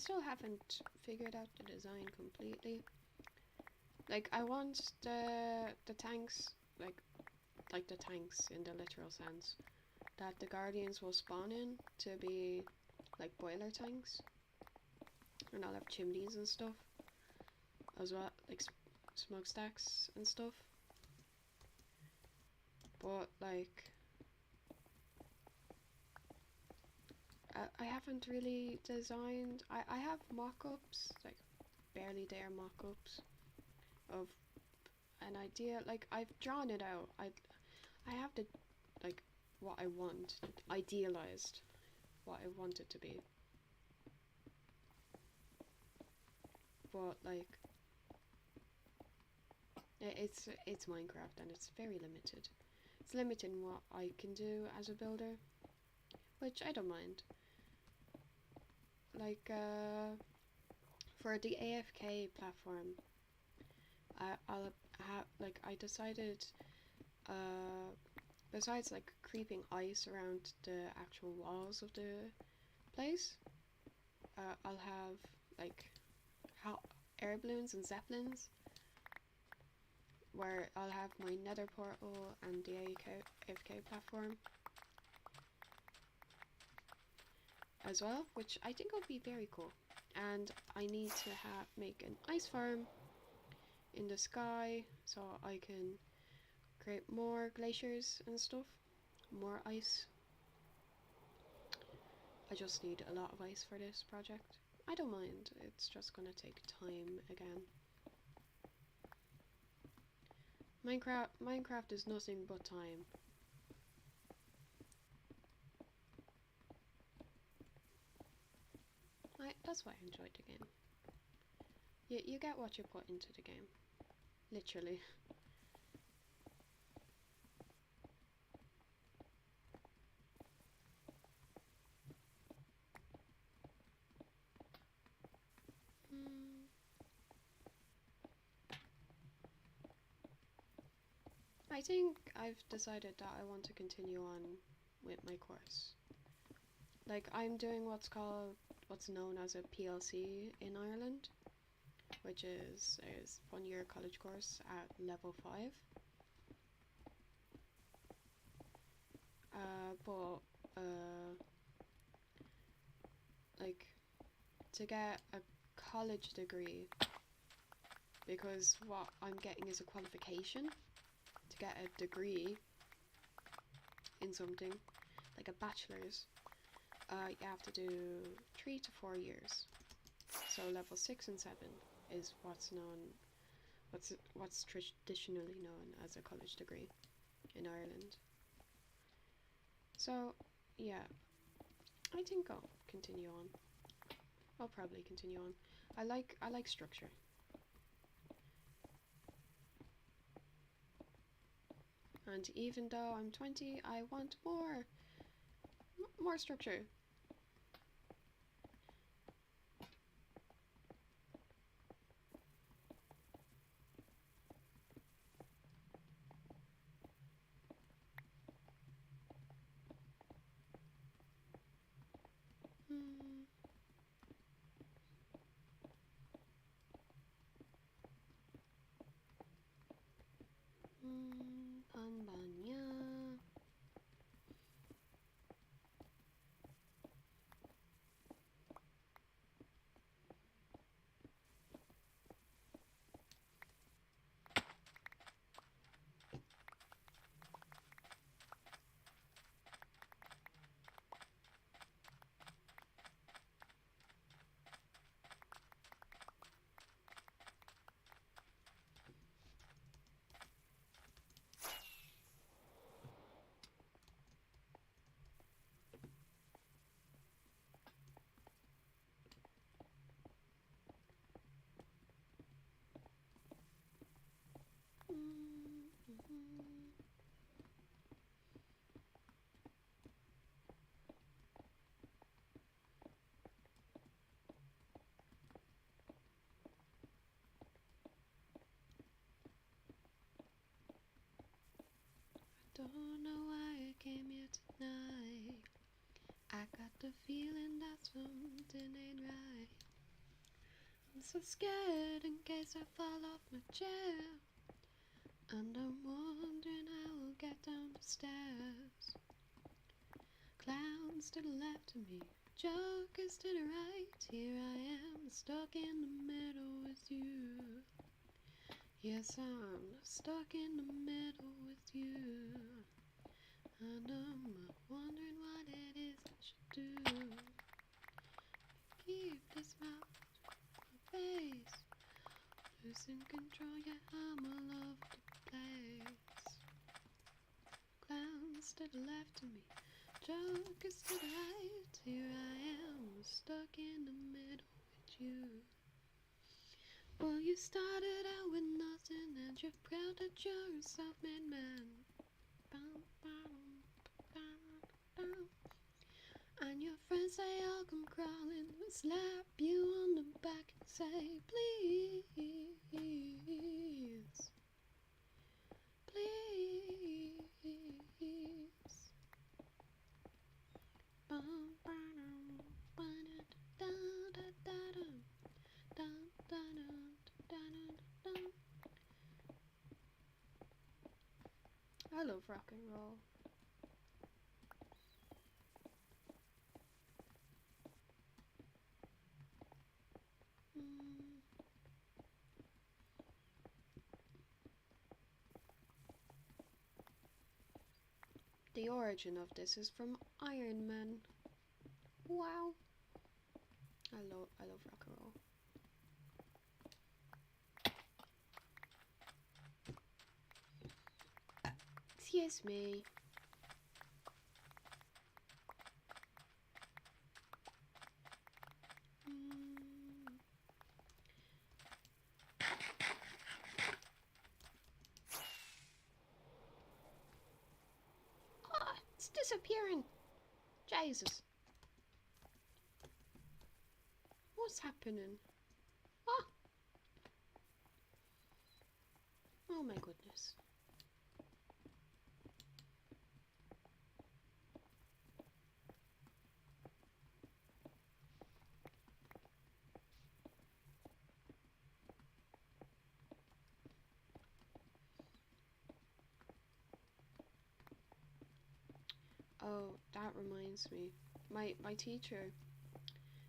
still haven't figured out the design completely. Like, I want the tanks, like the tanks in the literal sense, that the Guardians will spawn in to be like boiler tanks, and I'll have chimneys and stuff as well, like smokestacks and stuff. But like, I haven't really designed. I have mock-ups, like barely there mock-ups of an idea. Like, I've drawn it out. I have the, like, what I want, idealized what I want it to be. But like, it's Minecraft and it's very limited. It's limited in what I can do as a builder, which I don't mind. Like, for the AFK platform, I'll have, like, I decided, besides like creeping ice around the actual walls of the place, I'll have like air balloons and zeppelins, where I'll have my nether portal and the AFK platform as well, which I think will be very cool. And I need to make an ice farm in the sky so I can create more glaciers and stuff, more ice. I just need a lot of ice for this project. I don't mind, it's just gonna take time again. Minecraft is nothing but time. That's why I enjoyed the game. You get what you put into the game. Literally. I think I've decided that I want to continue on with my course. Like, I'm doing what's known as a PLC in Ireland, which is a 1-year college course at level 5. Like, to get a college degree, because what I'm getting is a qualification to get a degree in something, like a bachelor's, you have to do 3 to 4 years. So level 6 and 7 is what's traditionally known as a college degree in Ireland. So yeah, I think I'll continue on. I'll probably continue on. I like structure. And even though I'm 20, I want more structure. Pambanya. Don't know why I came here tonight. I got the feeling that something ain't right. so scared in case I fall off my chair. And I'm wondering how I'll get down the stairs. Clowns to the left of me, jokers to the right. Here I am, stuck in the middle with you. Yes, I'm stuck in the middle with you. And I'm wondering what it is I should do. Keep this mouth, my face. Losing control, yeah, I'm all over the place. Clowns to the left of me, jokers to the right. Here I am, stuck in the middle with you. Well, you started out with nothing, and you're proud that you're a self-made man. And your friends say I'll come crawling, slap you on the back and say, please, please. I love rock and roll. The origin of this is from Iron Man. Wow. I love rock and roll. Excuse me. Oh, it's disappearing. Jesus. What's happening? Oh. Oh my goodness. Oh, that reminds me. My teacher,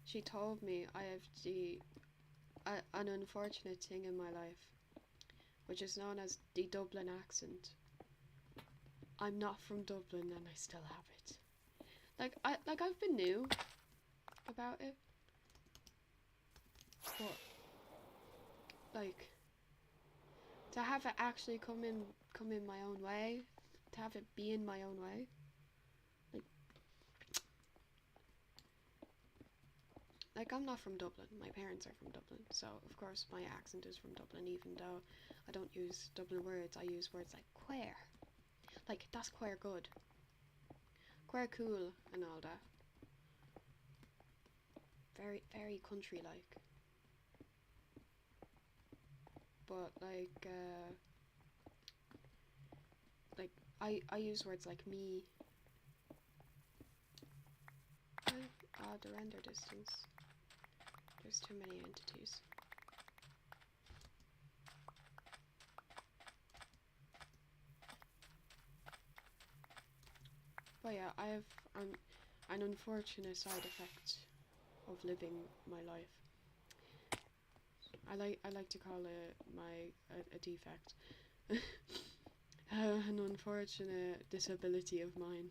she told me I have an unfortunate thing in my life, which is known as the Dublin accent. I'm not from Dublin and I still have it. I've been new about it, but like to have it actually come in my own way, to have it be in my own way. Like, I'm not from Dublin. My parents are from Dublin, so of course my accent is from Dublin, even though I don't use Dublin words. I use words like queer. Like, that's queer good. Queer cool and all that. Very, very country-like. But, I use words like me. The render distance. There's too many entities. But yeah, I have an unfortunate side effect of living my life. I like to call it a defect. An unfortunate disability of mine.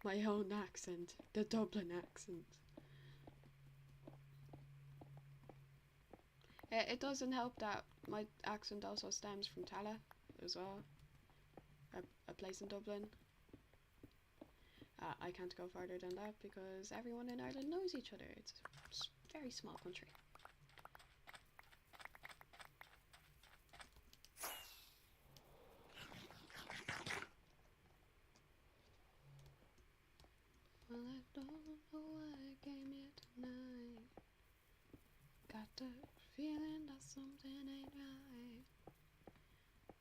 My own accent, the Dublin accent. It doesn't help that my accent also stems from Tala as well, a place in Dublin. I can't go further than that because everyone in Ireland knows each other. It's a very small country. Well, I don't know why I came here tonight. Got the feeling that something ain't right.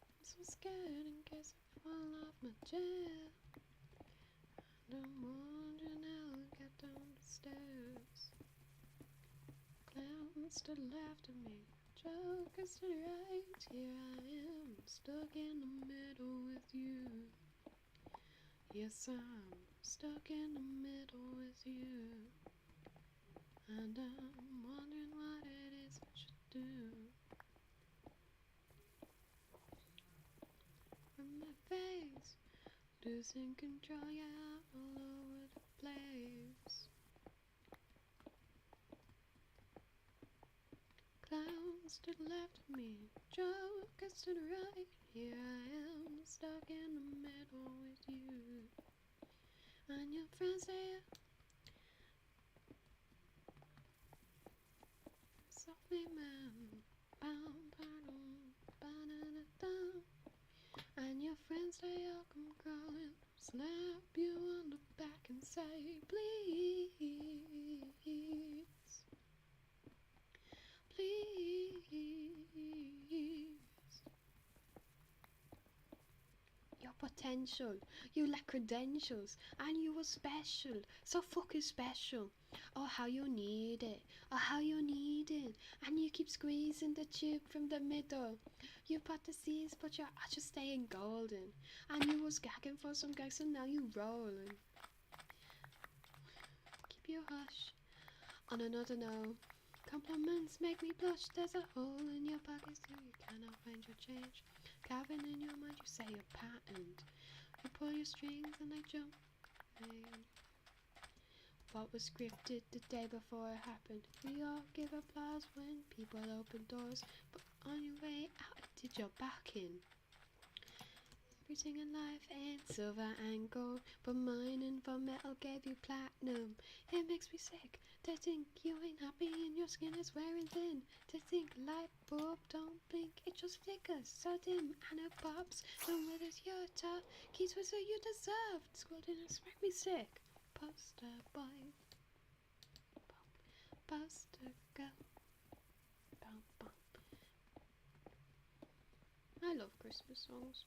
I'm so scared in case I fall off my chair. And I'm wondering how I'll get down the stairs. Clowns to the left of me, jokers to the right. Here I am, stuck in the middle with you. Yes, I'm stuck in the middle with you. And I'm wondering what it is I should do. From my face, losing control, yeah, all over the place. Clowns to the left of me, jokers to the right. Here I am, stuck in the middle with you. And your friends say, softly man, bam, bam, ba-da-da-da. And your friends they all come crawling, slap you on the back and say, please, please. Your potential, you lack credentials, and you were special, so fucking special. Oh, how you need it, oh, how you need it, and you keep squeezing the tube from the middle. You put the C's, but you're just staying golden, and you was gagging for some guys, so now you rolling. Keep your hush. On another note, compliments make me blush. There's a hole in your pocket, so you cannot find your change. Carving in your mind, you say you're patent. You pull your strings and they jump. What was scripted the day before it happened? We all give applause when people open doors, but on your way out, did your back in? Everything in life ain't silver and gold, but mining for metal gave you platinum. It makes me sick to think you ain't happy and your skin is wearing thin. To think light bulb don't blink, it just flickers so dim and it pops. No withers your top, keys was what you deserved. Scoldiness make me sick. Poster boy, poster girl. Bum, bum. I love Christmas songs.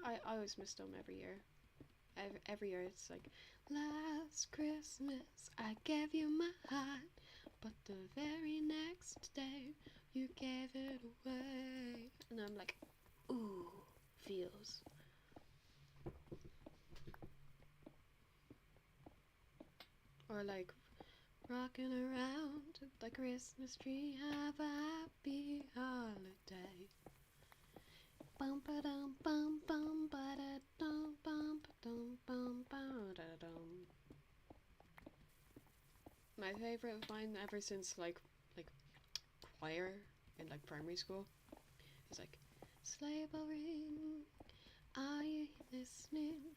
I always miss them every year. Every year it's like, last Christmas I gave you my heart, but the very next day you gave it away. And I'm like, ooh, feels. Or like, rocking around the Christmas tree, have a happy holiday. Bum ba dum bum bum ba da dum bum ba dum bum ba da dum. My favorite of mine ever since like choir in like primary school is like, sleigh bell ring, are you listening?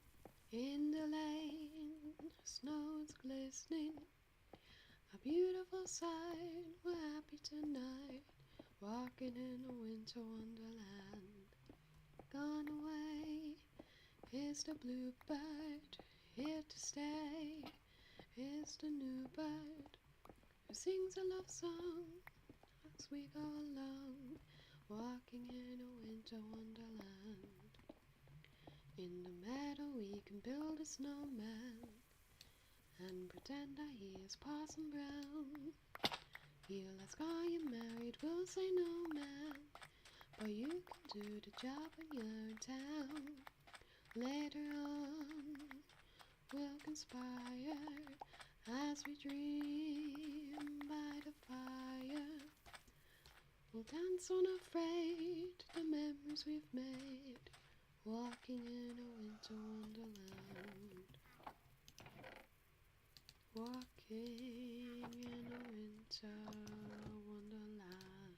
In the lane, snow's glistening. A beautiful sight, we're happy tonight, walking in a winter wonderland. Gone away is the bluebird, here to stay is the new bird, who sings a love song as we go along, walking in a winter wonderland. In the meadow we can build a snowman and pretend that he is Parson Brown. He'll ask, are you married? We'll say no, man, but you can do the job when you're in town. Later on, we'll conspire as we dream by the fire. We'll dance unafraid, the memories we've made, walking in a winter wonderland. Walking in a winter wonderland.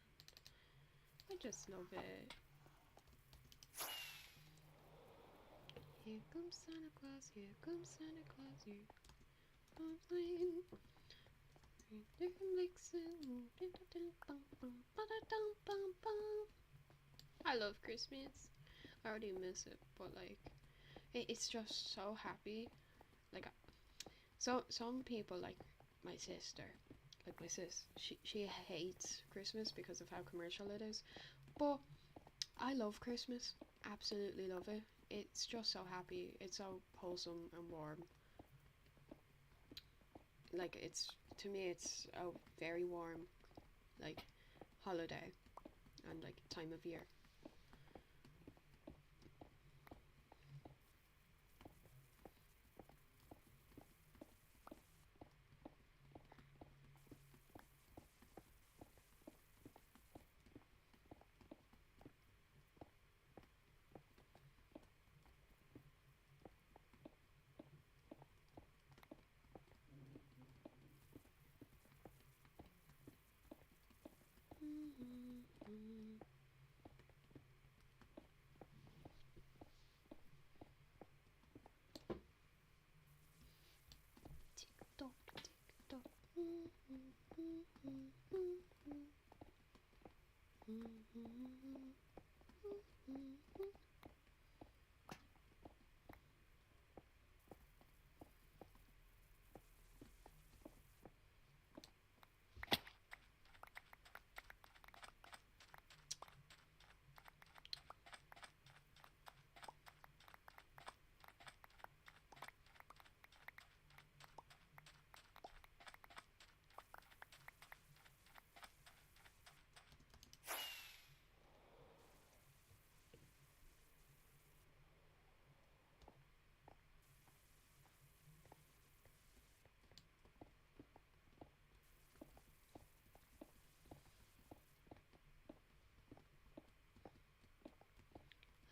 I just love it. Here comes Santa Claus, here comes Santa Claus, here comes Wayne. I love Christmas. I already miss it, but like, it's just so happy. Like, so some people like my sister, like my sis, she hates Christmas because of how commercial it is. But I love Christmas. Absolutely love it. It's just so happy. It's so wholesome and warm. Like, it's to me it's a very warm, like, holiday and like time of year. Tick tock, tick tock.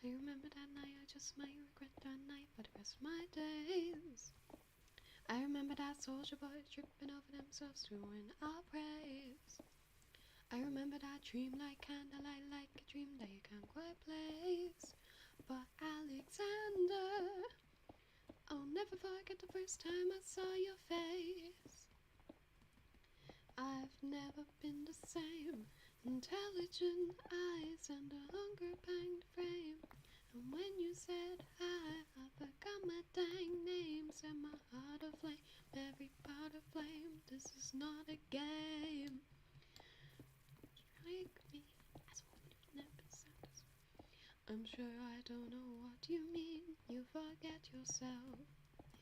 I remember that night, I just might regret that night for the rest of my days. I remember that soldier boy tripping over themselves to win our praise. I remember that dream like candlelight, like a dream that you can't quite place. But Alexander, I'll never forget the first time I saw your face. I've never been the same, intelligent eyes and a hunger-panged frame. And when you said hi, I forgot my dang name. Set my heart aflame, every part aflame. This is not a game. Strike me as one you never satisfied. I'm sure I don't know what you mean. You forget yourself.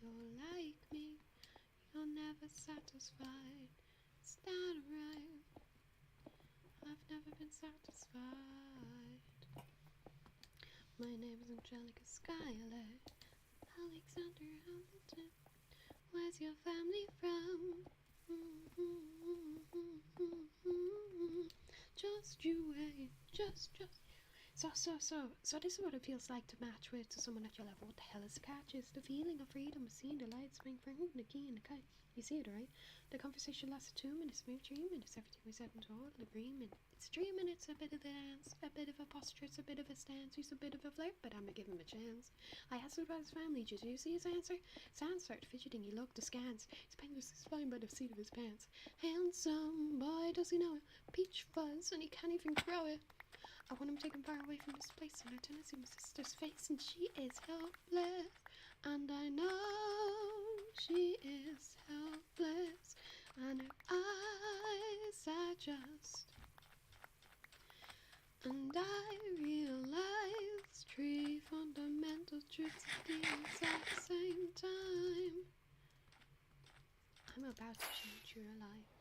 You're like me. You're never satisfied. Is that right? I've never been satisfied. My name is Angelica Schuyler. Alexander Hamilton. Where's your family from? Just you wait. Just. So this is what it feels like to match with to someone at your level. What the hell is the catch? It's the feeling of freedom, seeing the light spring from the key and the kite. You see it, right? The conversation lasted 2 minutes, maybe 3 minutes. Everything we said in total agreement. It's 3 minutes, a bit of a dance, a bit of a posture, it's a bit of a stance. He's a bit of a flirt, but I'ma give him a chance. I asked him about his family. Did you see his answer? Sans started fidgeting. He looked askance. His pen was spine by the seat of his pants. Handsome boy, does he know it? Peach fuzz, and he can't even grow it. I want him taken far away from this place, and I turn to see my sister's face, and she is helpless. And I know she is helpless, and her eyes are just. And I realize 3 fundamental truths at the exact same time. I'm about to change your life.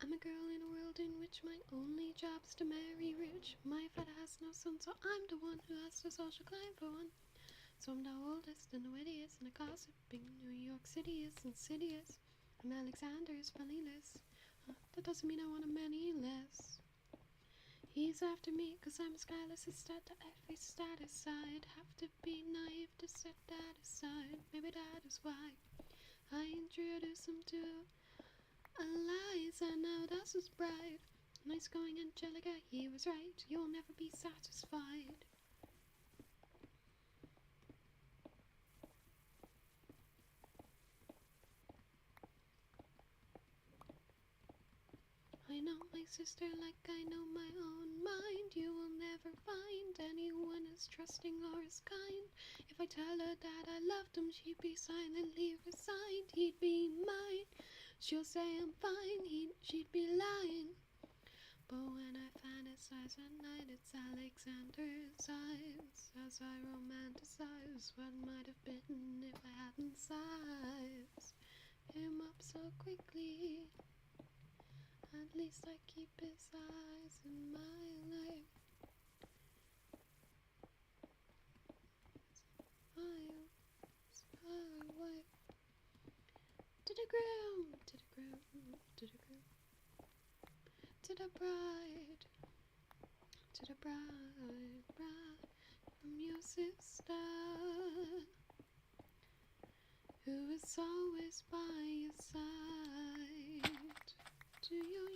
I'm a girl in a world in which my only job's to marry rich. My father has no son, so I'm the one who has to social climb for one. So I'm the oldest and the wittiest, and the gossiping New York City is insidious. And Alexander is penniless. That doesn't mean I want him any less. He's after me, 'cause I'm Skylar sister to every status. I'd have to be naive to set that aside. Maybe that is why I introduced him to Eliza. Now that's his bride. Nice going, Angelica, he was right. You'll never be satisfied. I know my sister like I know my own mind. You will never find anyone as trusting or as kind. If I tell her that I loved him, she'd be silently resigned. He'd be mine. She'll say I'm fine, she'd be lying. But when I fantasize at night, it's Alexander's eyes as I romanticize what might have been if I hadn't sighs. him up so quickly. At least I keep his eyes in my life. Miles away. To the ground, to the ground, to the ground. To the bride, bride from your sister, who is always by your side, to your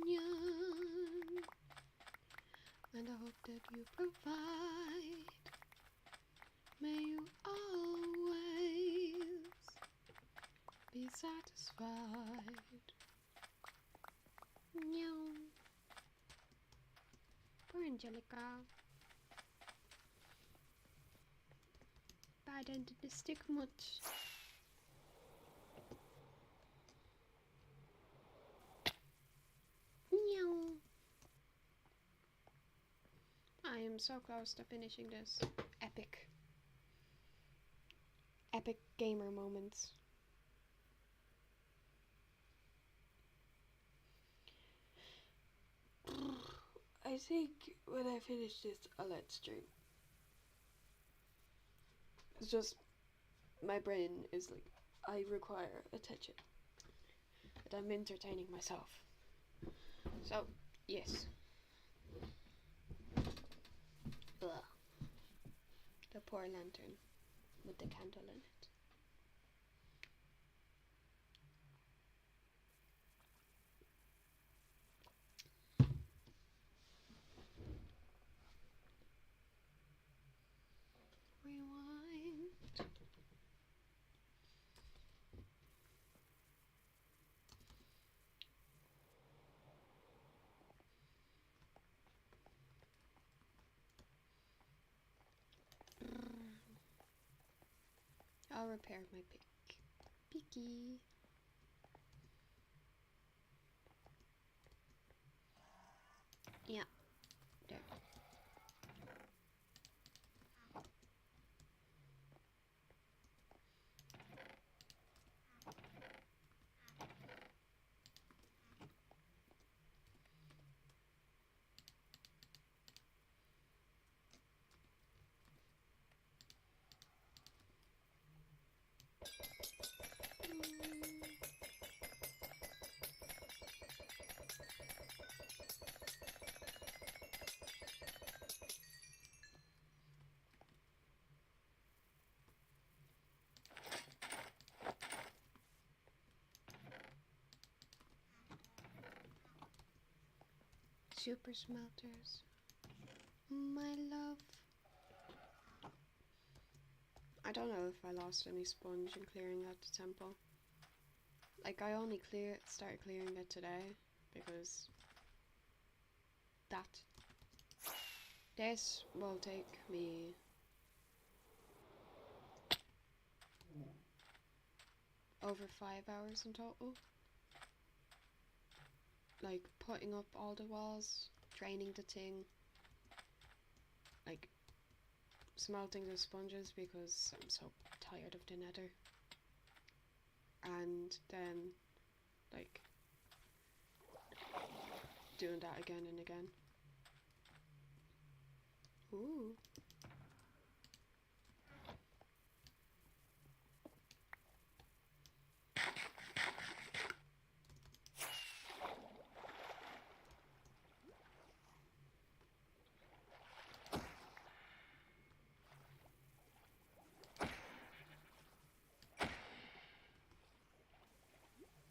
union, and I hope that you provide. May you always be satisfied. Meow. Poor Angelica. Bad end of the stick much. Meow. I am so close to finishing this. Epic gamer moments. I think when I finish this, I'll let stream. It's just, my brain is like, I require attention. But I'm entertaining myself. So, yes. Ugh. The poor lantern with the candle in it. Rewind. I'll repair my pick. Picky. Yeah. There. Super smelters. My love. I don't know if I lost any sponge in clearing out the temple. Like, I only started clearing it today because this will take me over 5 hours in total. Like, putting up all the walls, draining the thing, like, smelting the sponges because I'm so tired of the nether. And then, like, doing that again and again. Ooh.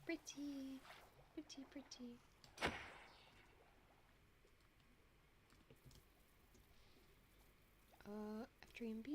Pretty, pretty, pretty. F3B.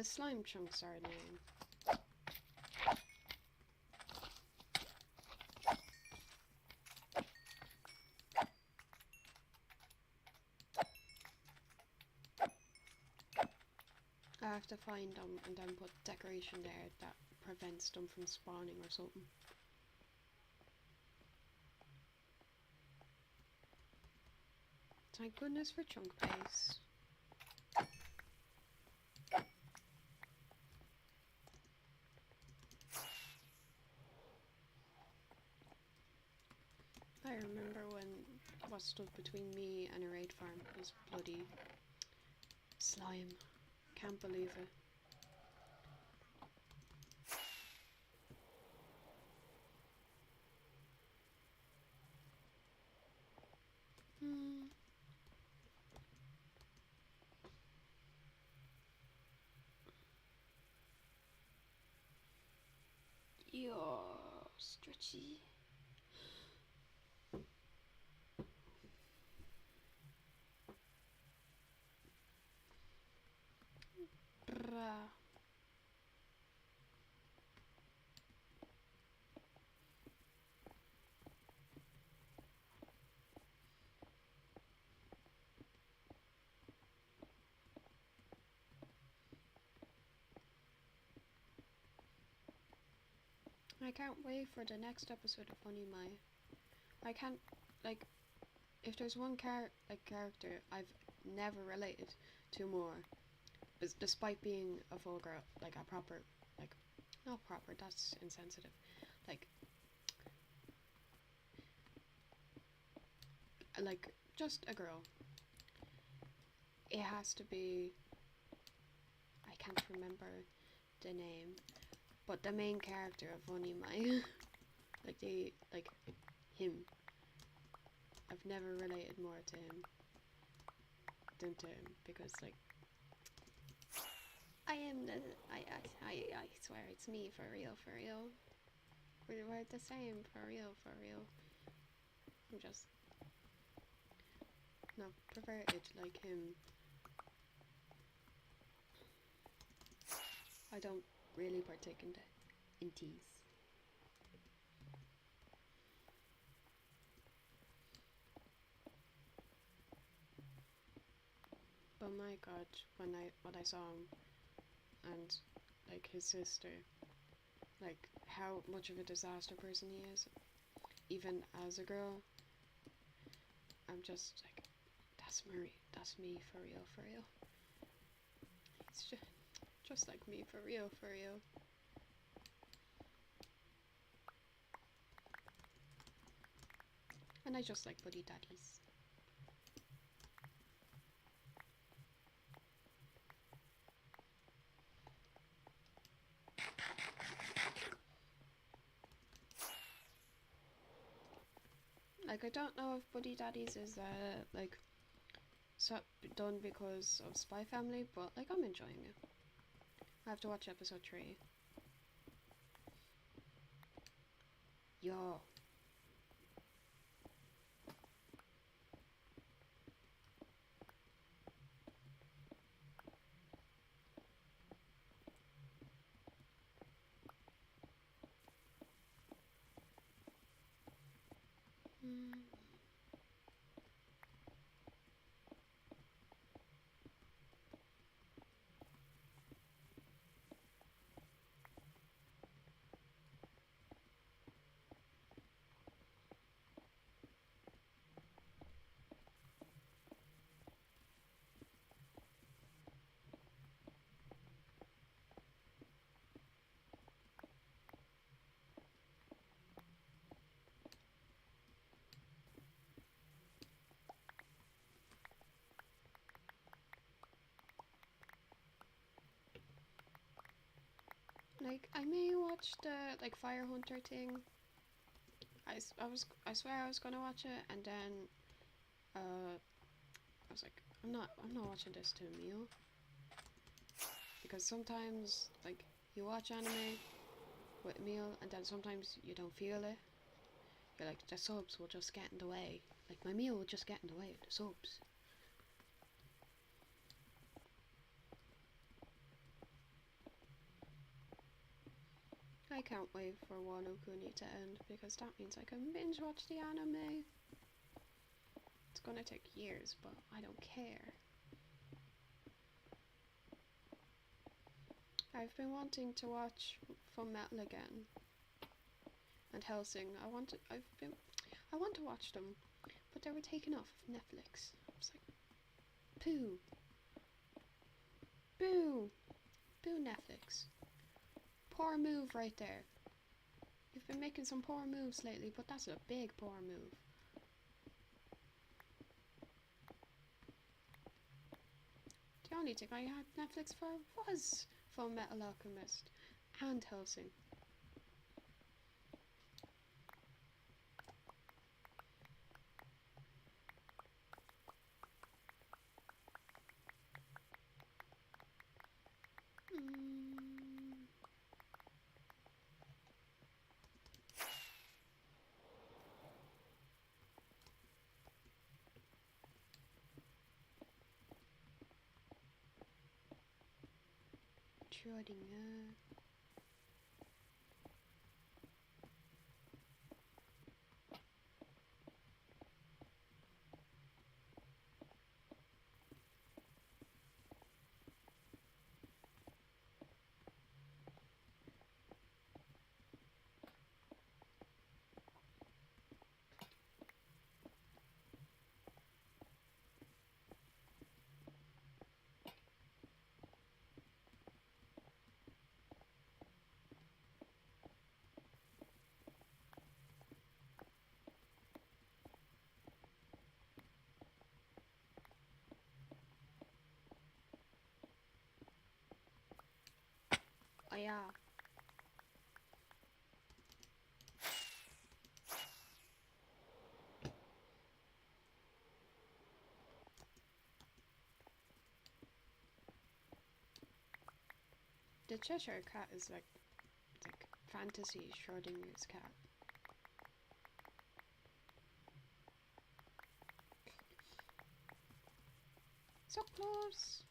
the slime chunks are annoying. I have to find them and then put decoration there that prevents them from spawning or something. Thank goodness for chunk paste. I remember when what stood between me and a raid farm was bloody slime. Can't believe it. Yo, stretchy. Bruh. I can't wait for the next episode of Funny My. I can't, like, if there's one character I've never related to more, despite being a full girl, like a proper, like, not proper, that's insensitive, like just a girl. It has to be, I can't remember the name, but the main character of Funny My, like him. I've never related more to him than to him because like I am the I swear it's me for real. We're the same for real. I'm just not perverted like him. I don't really partake in teas. But my god, when I saw him and like his sister, like how much of a disaster person he is, even as a girl, I'm just like, that's me for real. It's just like me for real. And I just like buddy daddies. Like I don't know if buddy daddies is like done because of Spy Family, but like I'm enjoying it. I have to watch episode 3. Yo. Like I may watch the like Fire Hunter thing. I swear I was gonna watch it, and then I was like, I'm not watching this to a meal, because sometimes like you watch anime with a meal and then sometimes you don't feel it. You're like, the subs will just get in the way. Like my meal will just get in the way of the subs. I can't wait for Wano Kuni to end because that means I can binge watch the anime. It's gonna take years, but I don't care. I've been wanting to watch Full Metal again and Hellsing. I want to watch them, but they were taken off of Netflix. I was like, poo, boo, boo Netflix. Poor move right there. You've been making some poor moves lately, but that's a big poor move. The only thing I had Netflix for was Full Metal Alchemist and Hellsing. Schrödinger. Oh yeah. The Cheshire Cat is like fantasy Schrodinger's cat. So close.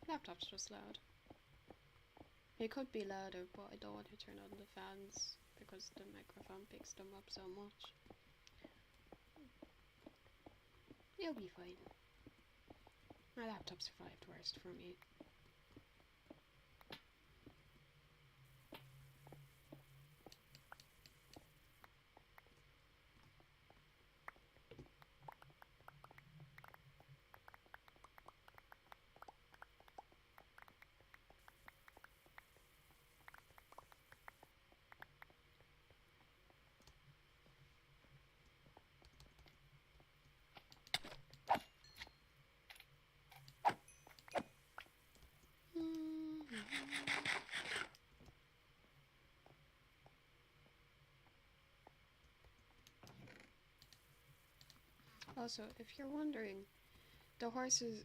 Laptop's just loud. It could be louder, but I don't want to turn on the fans because the microphone picks them up so much. You'll be fine. My laptop survived worst for me. Also, if you're wondering, the horses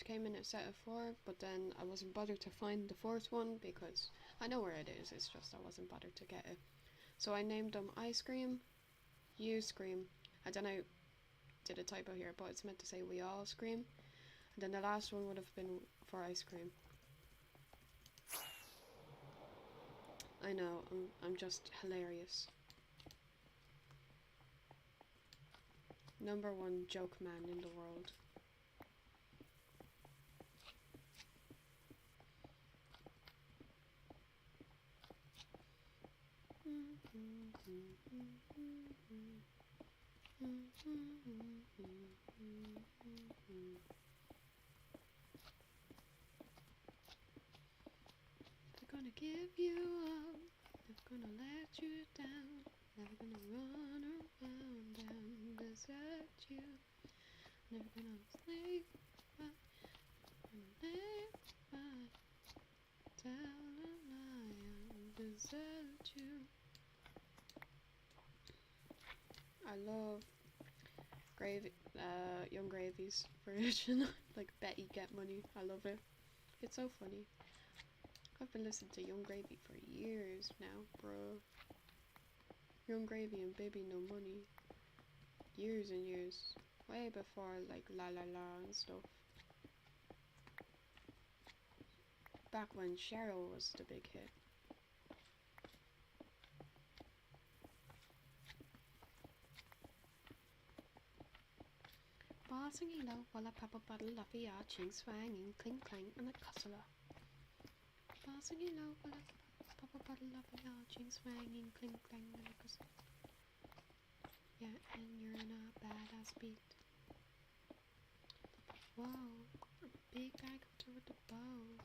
came in a set of 4, but then I wasn't bothered to find the 4th one because I know where it is, it's just I wasn't bothered to get it. So I named them Ice Cream, You scream. I don't know, did a typo here, but it's meant to say we all scream. And then the last one would have been for ice cream. I know, I'm just hilarious. #1 joke man in the world. They're gonna give you up, never gonna let you down, never gonna run around and desert you, never gonna sleep, but gonna live by, tell a lie and desert you. I love Young Gravy's version, like Betty Get Money. I love it. It's so funny. I've been listening to Young Gravy for years now, bro. Young Gravy and Baby No Money. Years and years. Way before like La La La and stuff. Back when Cheryl was the big hit. Passing low while I pop a bottle of the arching, swanging, clink clang, and a cussler. Passing low while I pop a bottle of the arching, swanging, clink clang, and a cussler. Yeah, and you're in a badass beat. Whoa, a big guy comes through with the bow.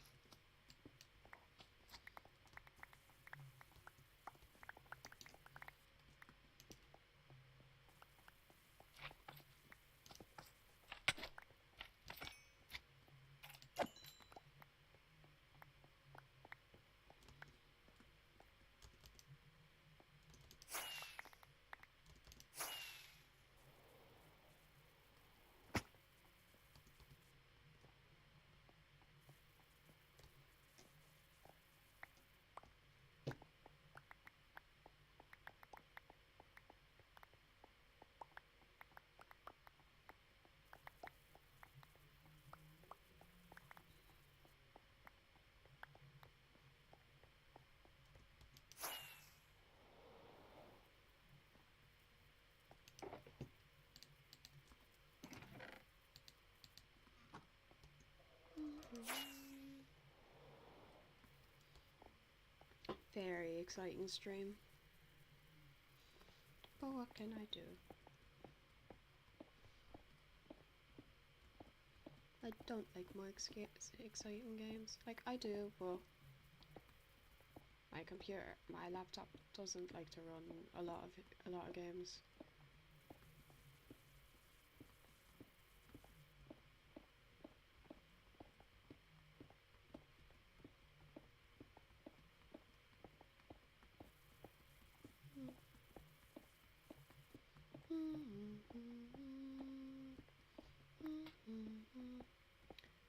Very exciting stream. But what can I do? I don't like more exciting games. Like, I do, but my laptop doesn't like to run a lot of games.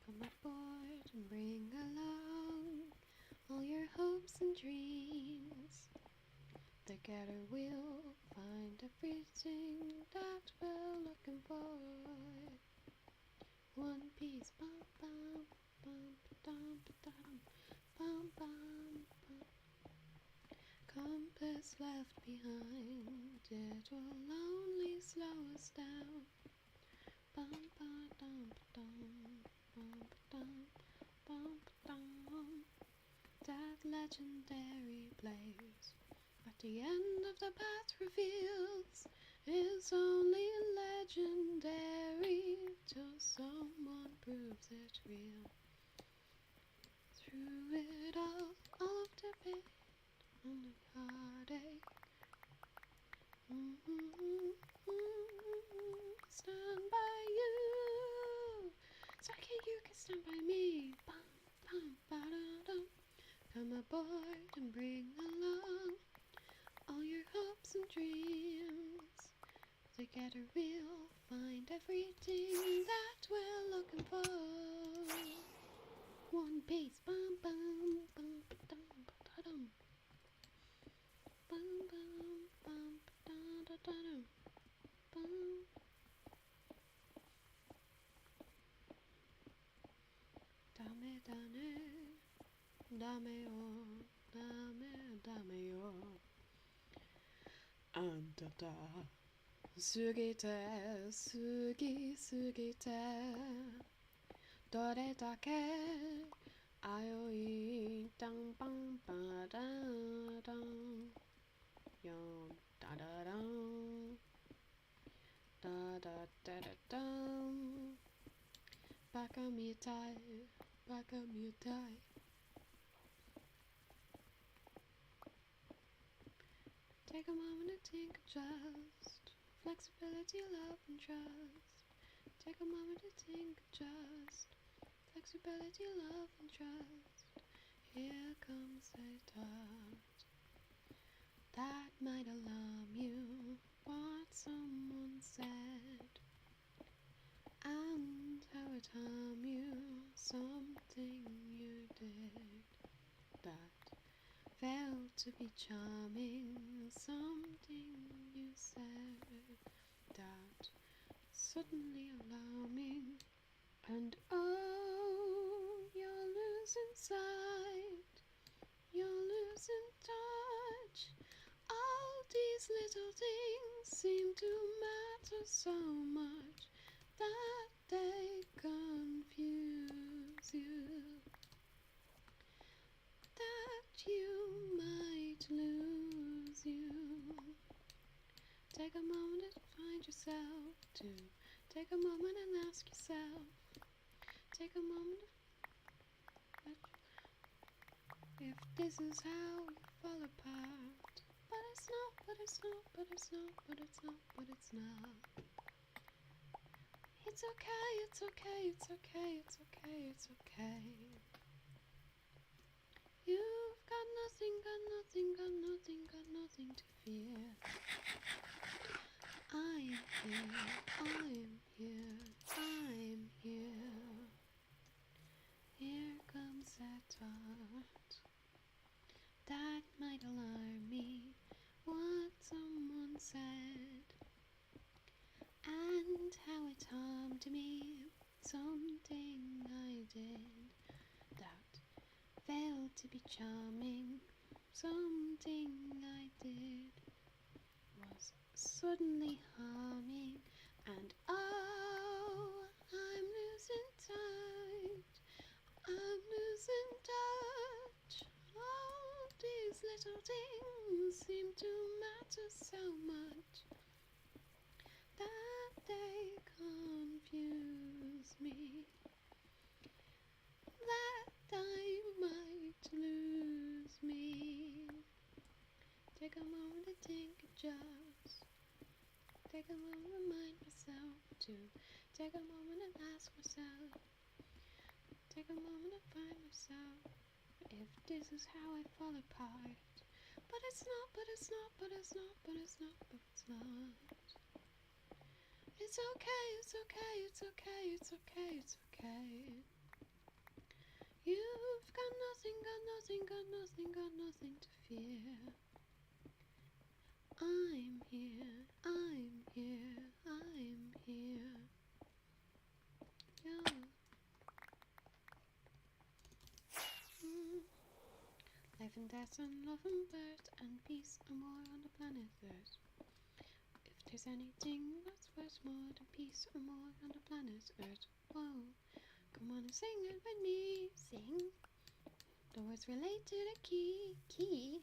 Come aboard and bring along all your hopes and dreams. Together we'll find everything that we're looking for. One piece, bum bum bum dum dum bum bum bum. Compass left behind, it will only slow us down. Bum ba dum dum bum dum bum dum. That legendary place at the end of the path reveals is only legendary till someone proves it real. Through it all of the pain and the heartache, stand by you, so you can stand by me. Bum, bum, ba-da-dum. Come aboard and bring along all your hopes and dreams. Together we'll find everything that we're looking for. One piece, bum bum bum ba-dum ba-da-dum. Bum bum bum ba-da-da-da-dum. dame-o, dame-o. Anda-da. Sugite, sugite. Dore-dake. Aoi, dang bang ba da dang. Yo, da da dang. Da da da da dang. Baka-mutai, baka-mutai. Take a moment to think of just flexibility, love, and trust. Take a moment to think of just flexibility, love, and trust. Here comes a thought that might alarm you. What someone said and how it harmed you. Something you did that failed to be charming. Something you said that suddenly alarming. And oh, you're losing sight, you're losing touch. All these little things seem to matter so much that they confuse you, that you might lose you. Take a moment to find yourself, to take a moment and ask yourself. Take a moment if this is how you fall apart. But it's not, but it's not, but it's not, but it's not, but it's not. It's okay, it's okay, it's okay, it's okay, it's okay. You've got nothing, got nothing, got nothing, got nothing to fear. I'm here, I'm here, I'm here. Here comes that thought that might alarm me. What someone said and how it harmed me. Something I did that failed to be charming. Something I did was suddenly harming. And oh, I'm losing sight, I'm losing touch. All these little things seem to matter so much that they confuse me, that I might lose me. Take a moment to think of just. Take a moment to remind myself to. Take a moment and ask myself. Take a moment to find myself. If this is how I fall apart. But it's not, but it's not, but it's not, but it's not, but it's not. It's okay, it's okay, it's okay, it's okay, it's okay. You've got nothing, got nothing, got nothing, got nothing to fear. I'm here, I'm here, I'm here. Yeah. Life and death and love and birth and peace and war on the planet Earth. If there's anything that's worth more than peace and war on the planet Earth, whoa, come on and sing it with me, sing. The words relate to the key.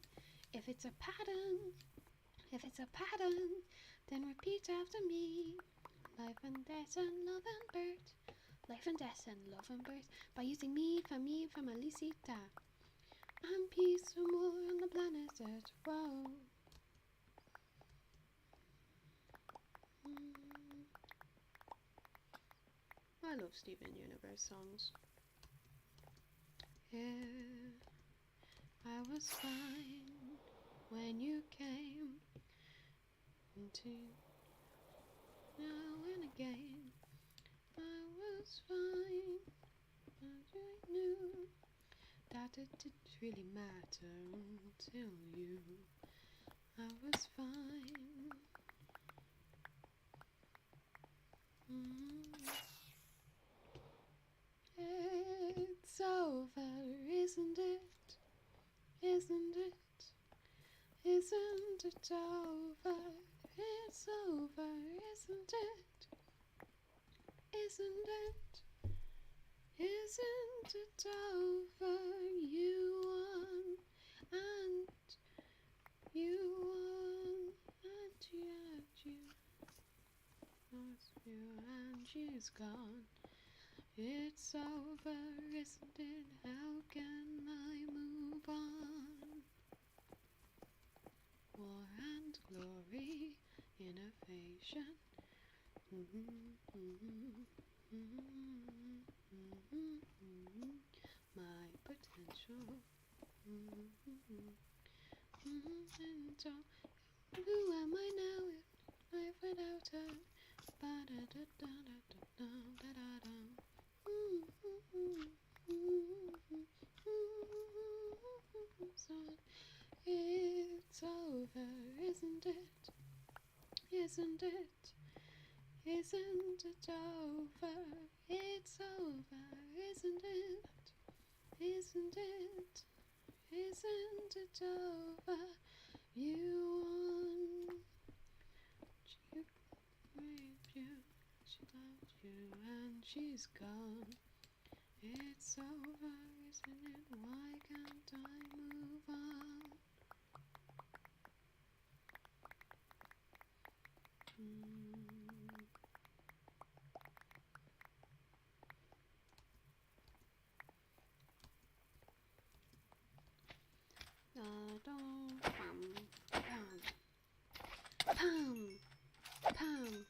If it's a pattern, then repeat after me. Life and death and love and birth. Life and death and love and birth. By using me, from Alicita. And peace and war on the planet Earth. Whoa. I love Steven Universe songs. Yeah, I was fine when you came into now and again. I was fine, but I knew that it didn't really matter until you. I was fine. It's over, isn't it? Isn't it over? It's over, isn't it? Isn't it? Isn't it over? You won, and you won, and you lost you, and she's gone. It's over, isn't it? How can I move on? War and glory, innovation. My potential. And so, who am I now if life without her? Ba-da-da-da-da-da-da-da-da. So it's over, isn't it? Isn't it? Isn't it over? It's over, isn't it? Isn't it? Isn't it over? You won. She raped you, she loved you, and she's gone. It's over, isn't it? Why can't I move on? Pam,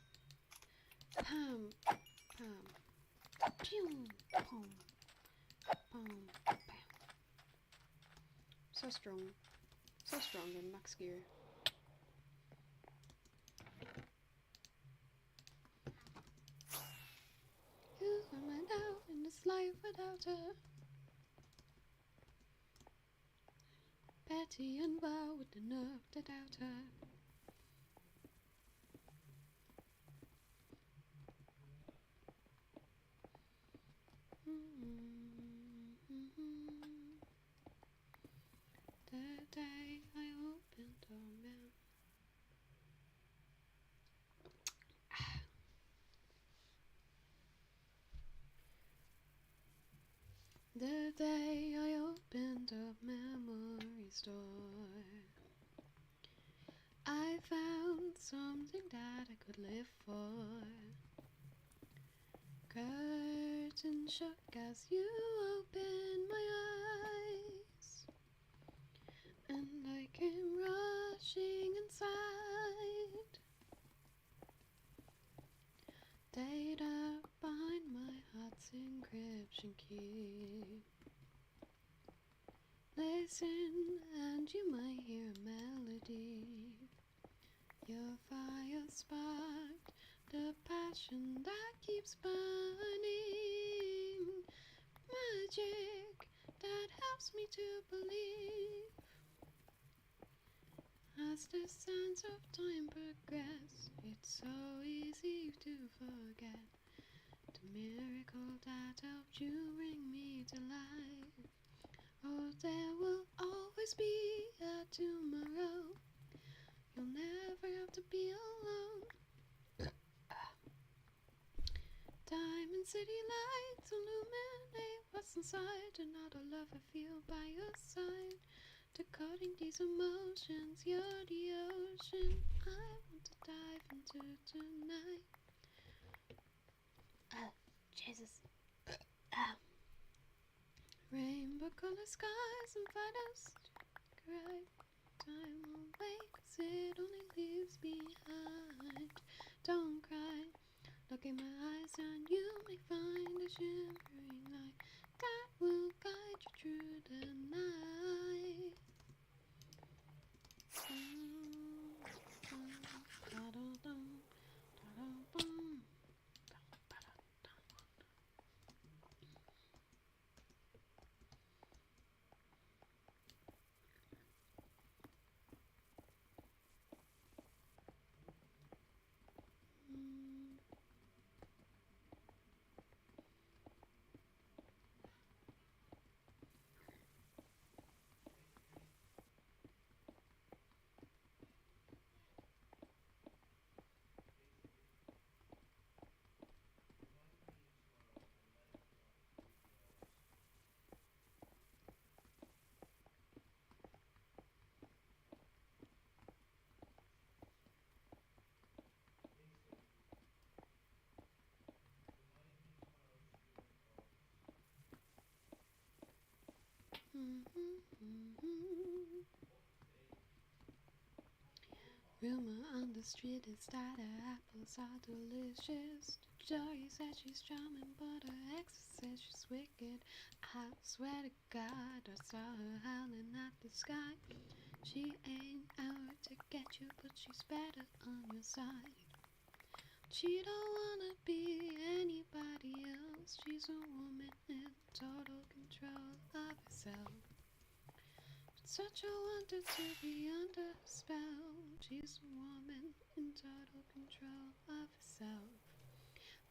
pam, pam, pew, pom, pom, pam. So strong in max gear. Who am I now in this life without her? Petty and vile with the nerve to doubt her. The day I opened her mouth. The day I opened up memory store, I found something that I could live for. Curtain shook as you opened my eyes, and I came rushing inside. Data behind my heart's encryption key. Listen and you might hear a melody. Your fire sparked the passion that keeps burning. Magic that helps me to believe. As the sands of time progress, it's so easy to forget the miracle that helped you bring me to life. Oh, there will always be a tomorrow. You'll never have to be alone. Diamond city lights illuminate what's inside. Another love I feel by your side. Decoding these emotions, you're the ocean I want to dive into tonight. Jesus. Rainbow color skies invite us to cry. Time away, 'cause it only leaves behind. Don't cry, look in my eyes and you may find a shimmering light that will guide you through the night. Rumor on the street is that her apples are delicious. Joy said she's charming, but her ex says she's wicked. I swear to God, I saw her howling at the sky. She ain't out to get you, but she's better on your side. She don't wanna be anybody else. She's a woman in total control of herself. Such a wonder to be under her spell. She's a woman in total control of herself.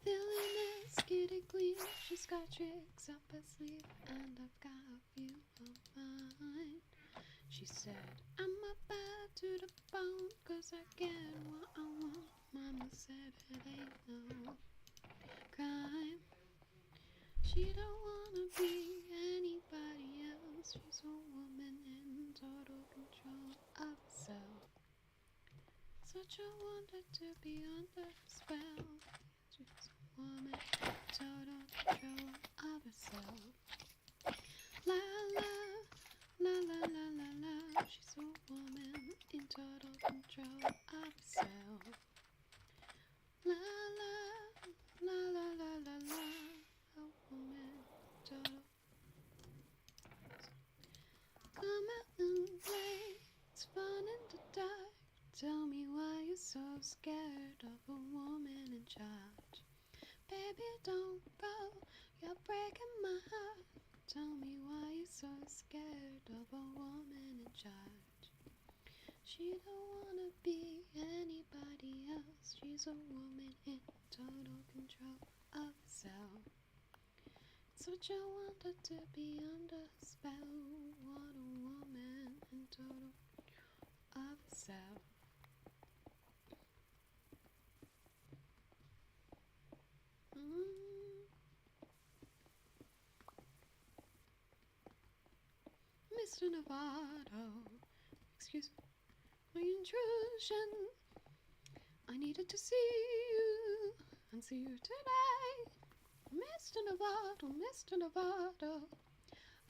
Villainous, kitty clean, she's got tricks up her sleeve, and I've got a few of mine. She said, I'm a bad to the bone, 'cause I get what I want. Mama said it ain't no crime. She don't wanna be anybody else. She's a woman in total control of herself. Such a wonder to be under her spell. She's a woman in total control of herself. La la, la la la la la. She's a woman in total control of herself. La la, la la la la la. A woman total. Come out and play. It's fun in the dark. Tell me why you're so scared of a woman in charge. Baby, don't go. You're breaking my heart. Tell me why you're so scared of a woman in charge. She don't wanna be anybody else. She's a woman in total control of herself. Such a wonder to be under her spell. What a woman in total of herself. Mr. Novato, excuse my intrusion. I needed to see you and see you today. Mr. Novato, Mr. Novato,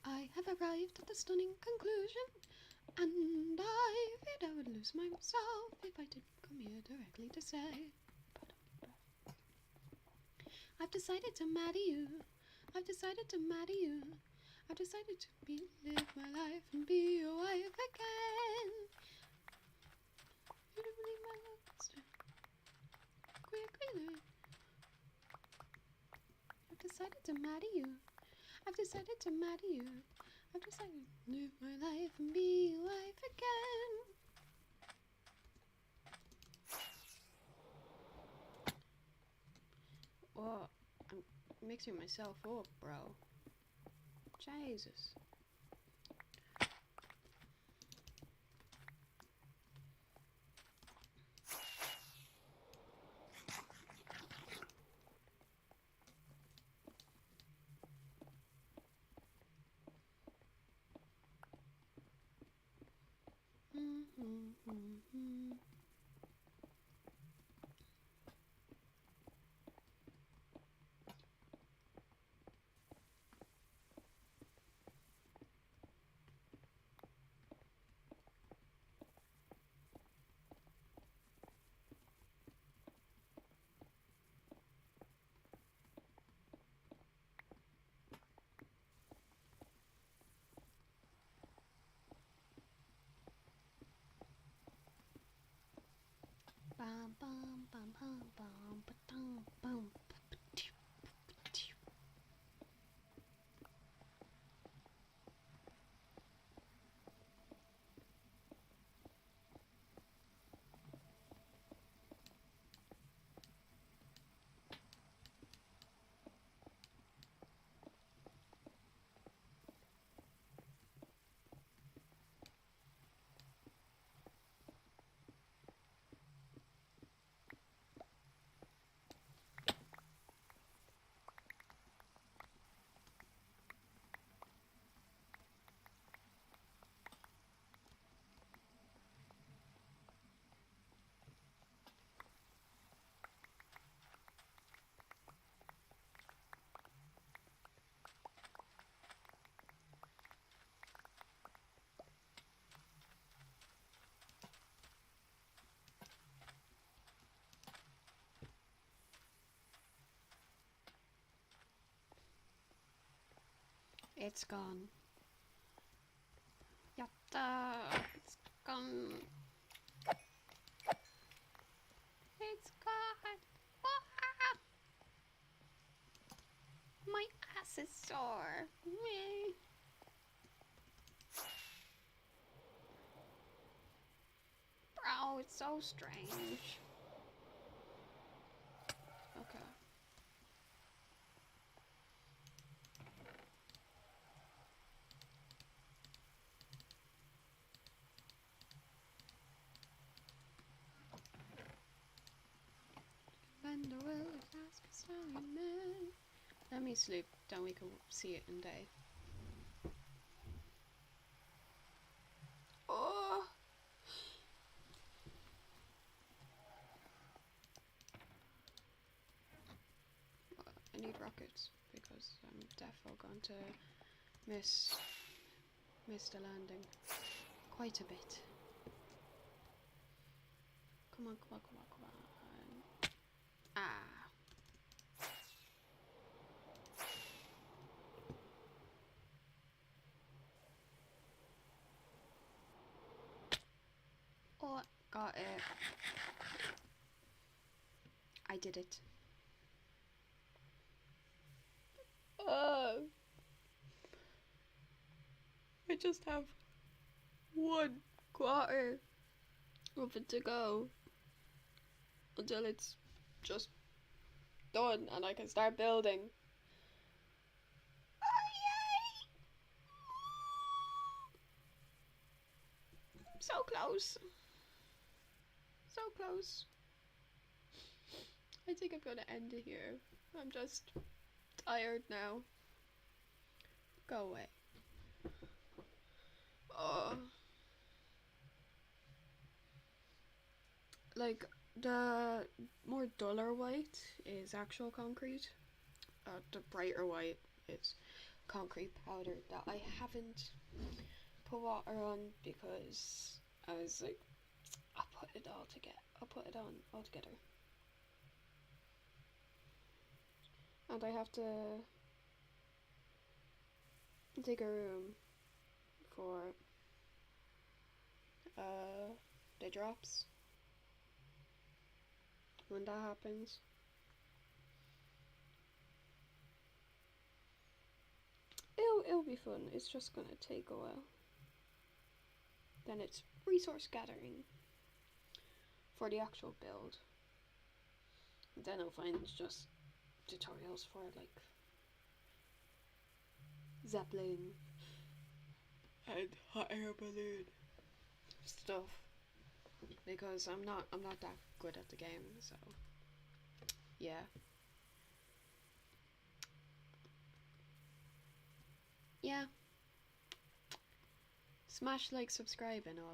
I have arrived at the stunning conclusion, and I feared I would lose myself if I didn't come here directly to say, I've decided to marry you. I've decided to marry you. I've decided to live my life and be your wife again. You don't believe my looks quickly. I've decided to marry you. I've decided to marry you. I've decided to live my life and be your wife again. Oh, I'm mixing myself up, bro. Jesus. It's gone. Yatta! It's gone. It's gone. Ah! My ass is sore. Meh. Bro, it's so strange. Okay. Bend the will of last Stallion Man. Let me sleep, then we can see it in day. Oh! I need rockets because I'm defo going to miss the landing quite a bit. Come on, come on, come on, come on. Ah. Oh, got it. I did it. I just have 1/4 of it to go until it's just done and I can start building. Oh, yay! So close. So close. I think I'm gonna end it here. I'm just tired now. Go away. Like, the more duller white is actual concrete. The brighter white is concrete powder that I haven't put water on because I was like, I'll put it on all together. And I have to dig a room for the drops when that happens. It'll be fun. It's just gonna take a while. Then it's resource gathering for the actual build. Then I'll find just tutorials for like Zeppelin and hot air balloon stuff because I'm not that good at the game, so yeah. Yeah. Smash like, subscribe and all.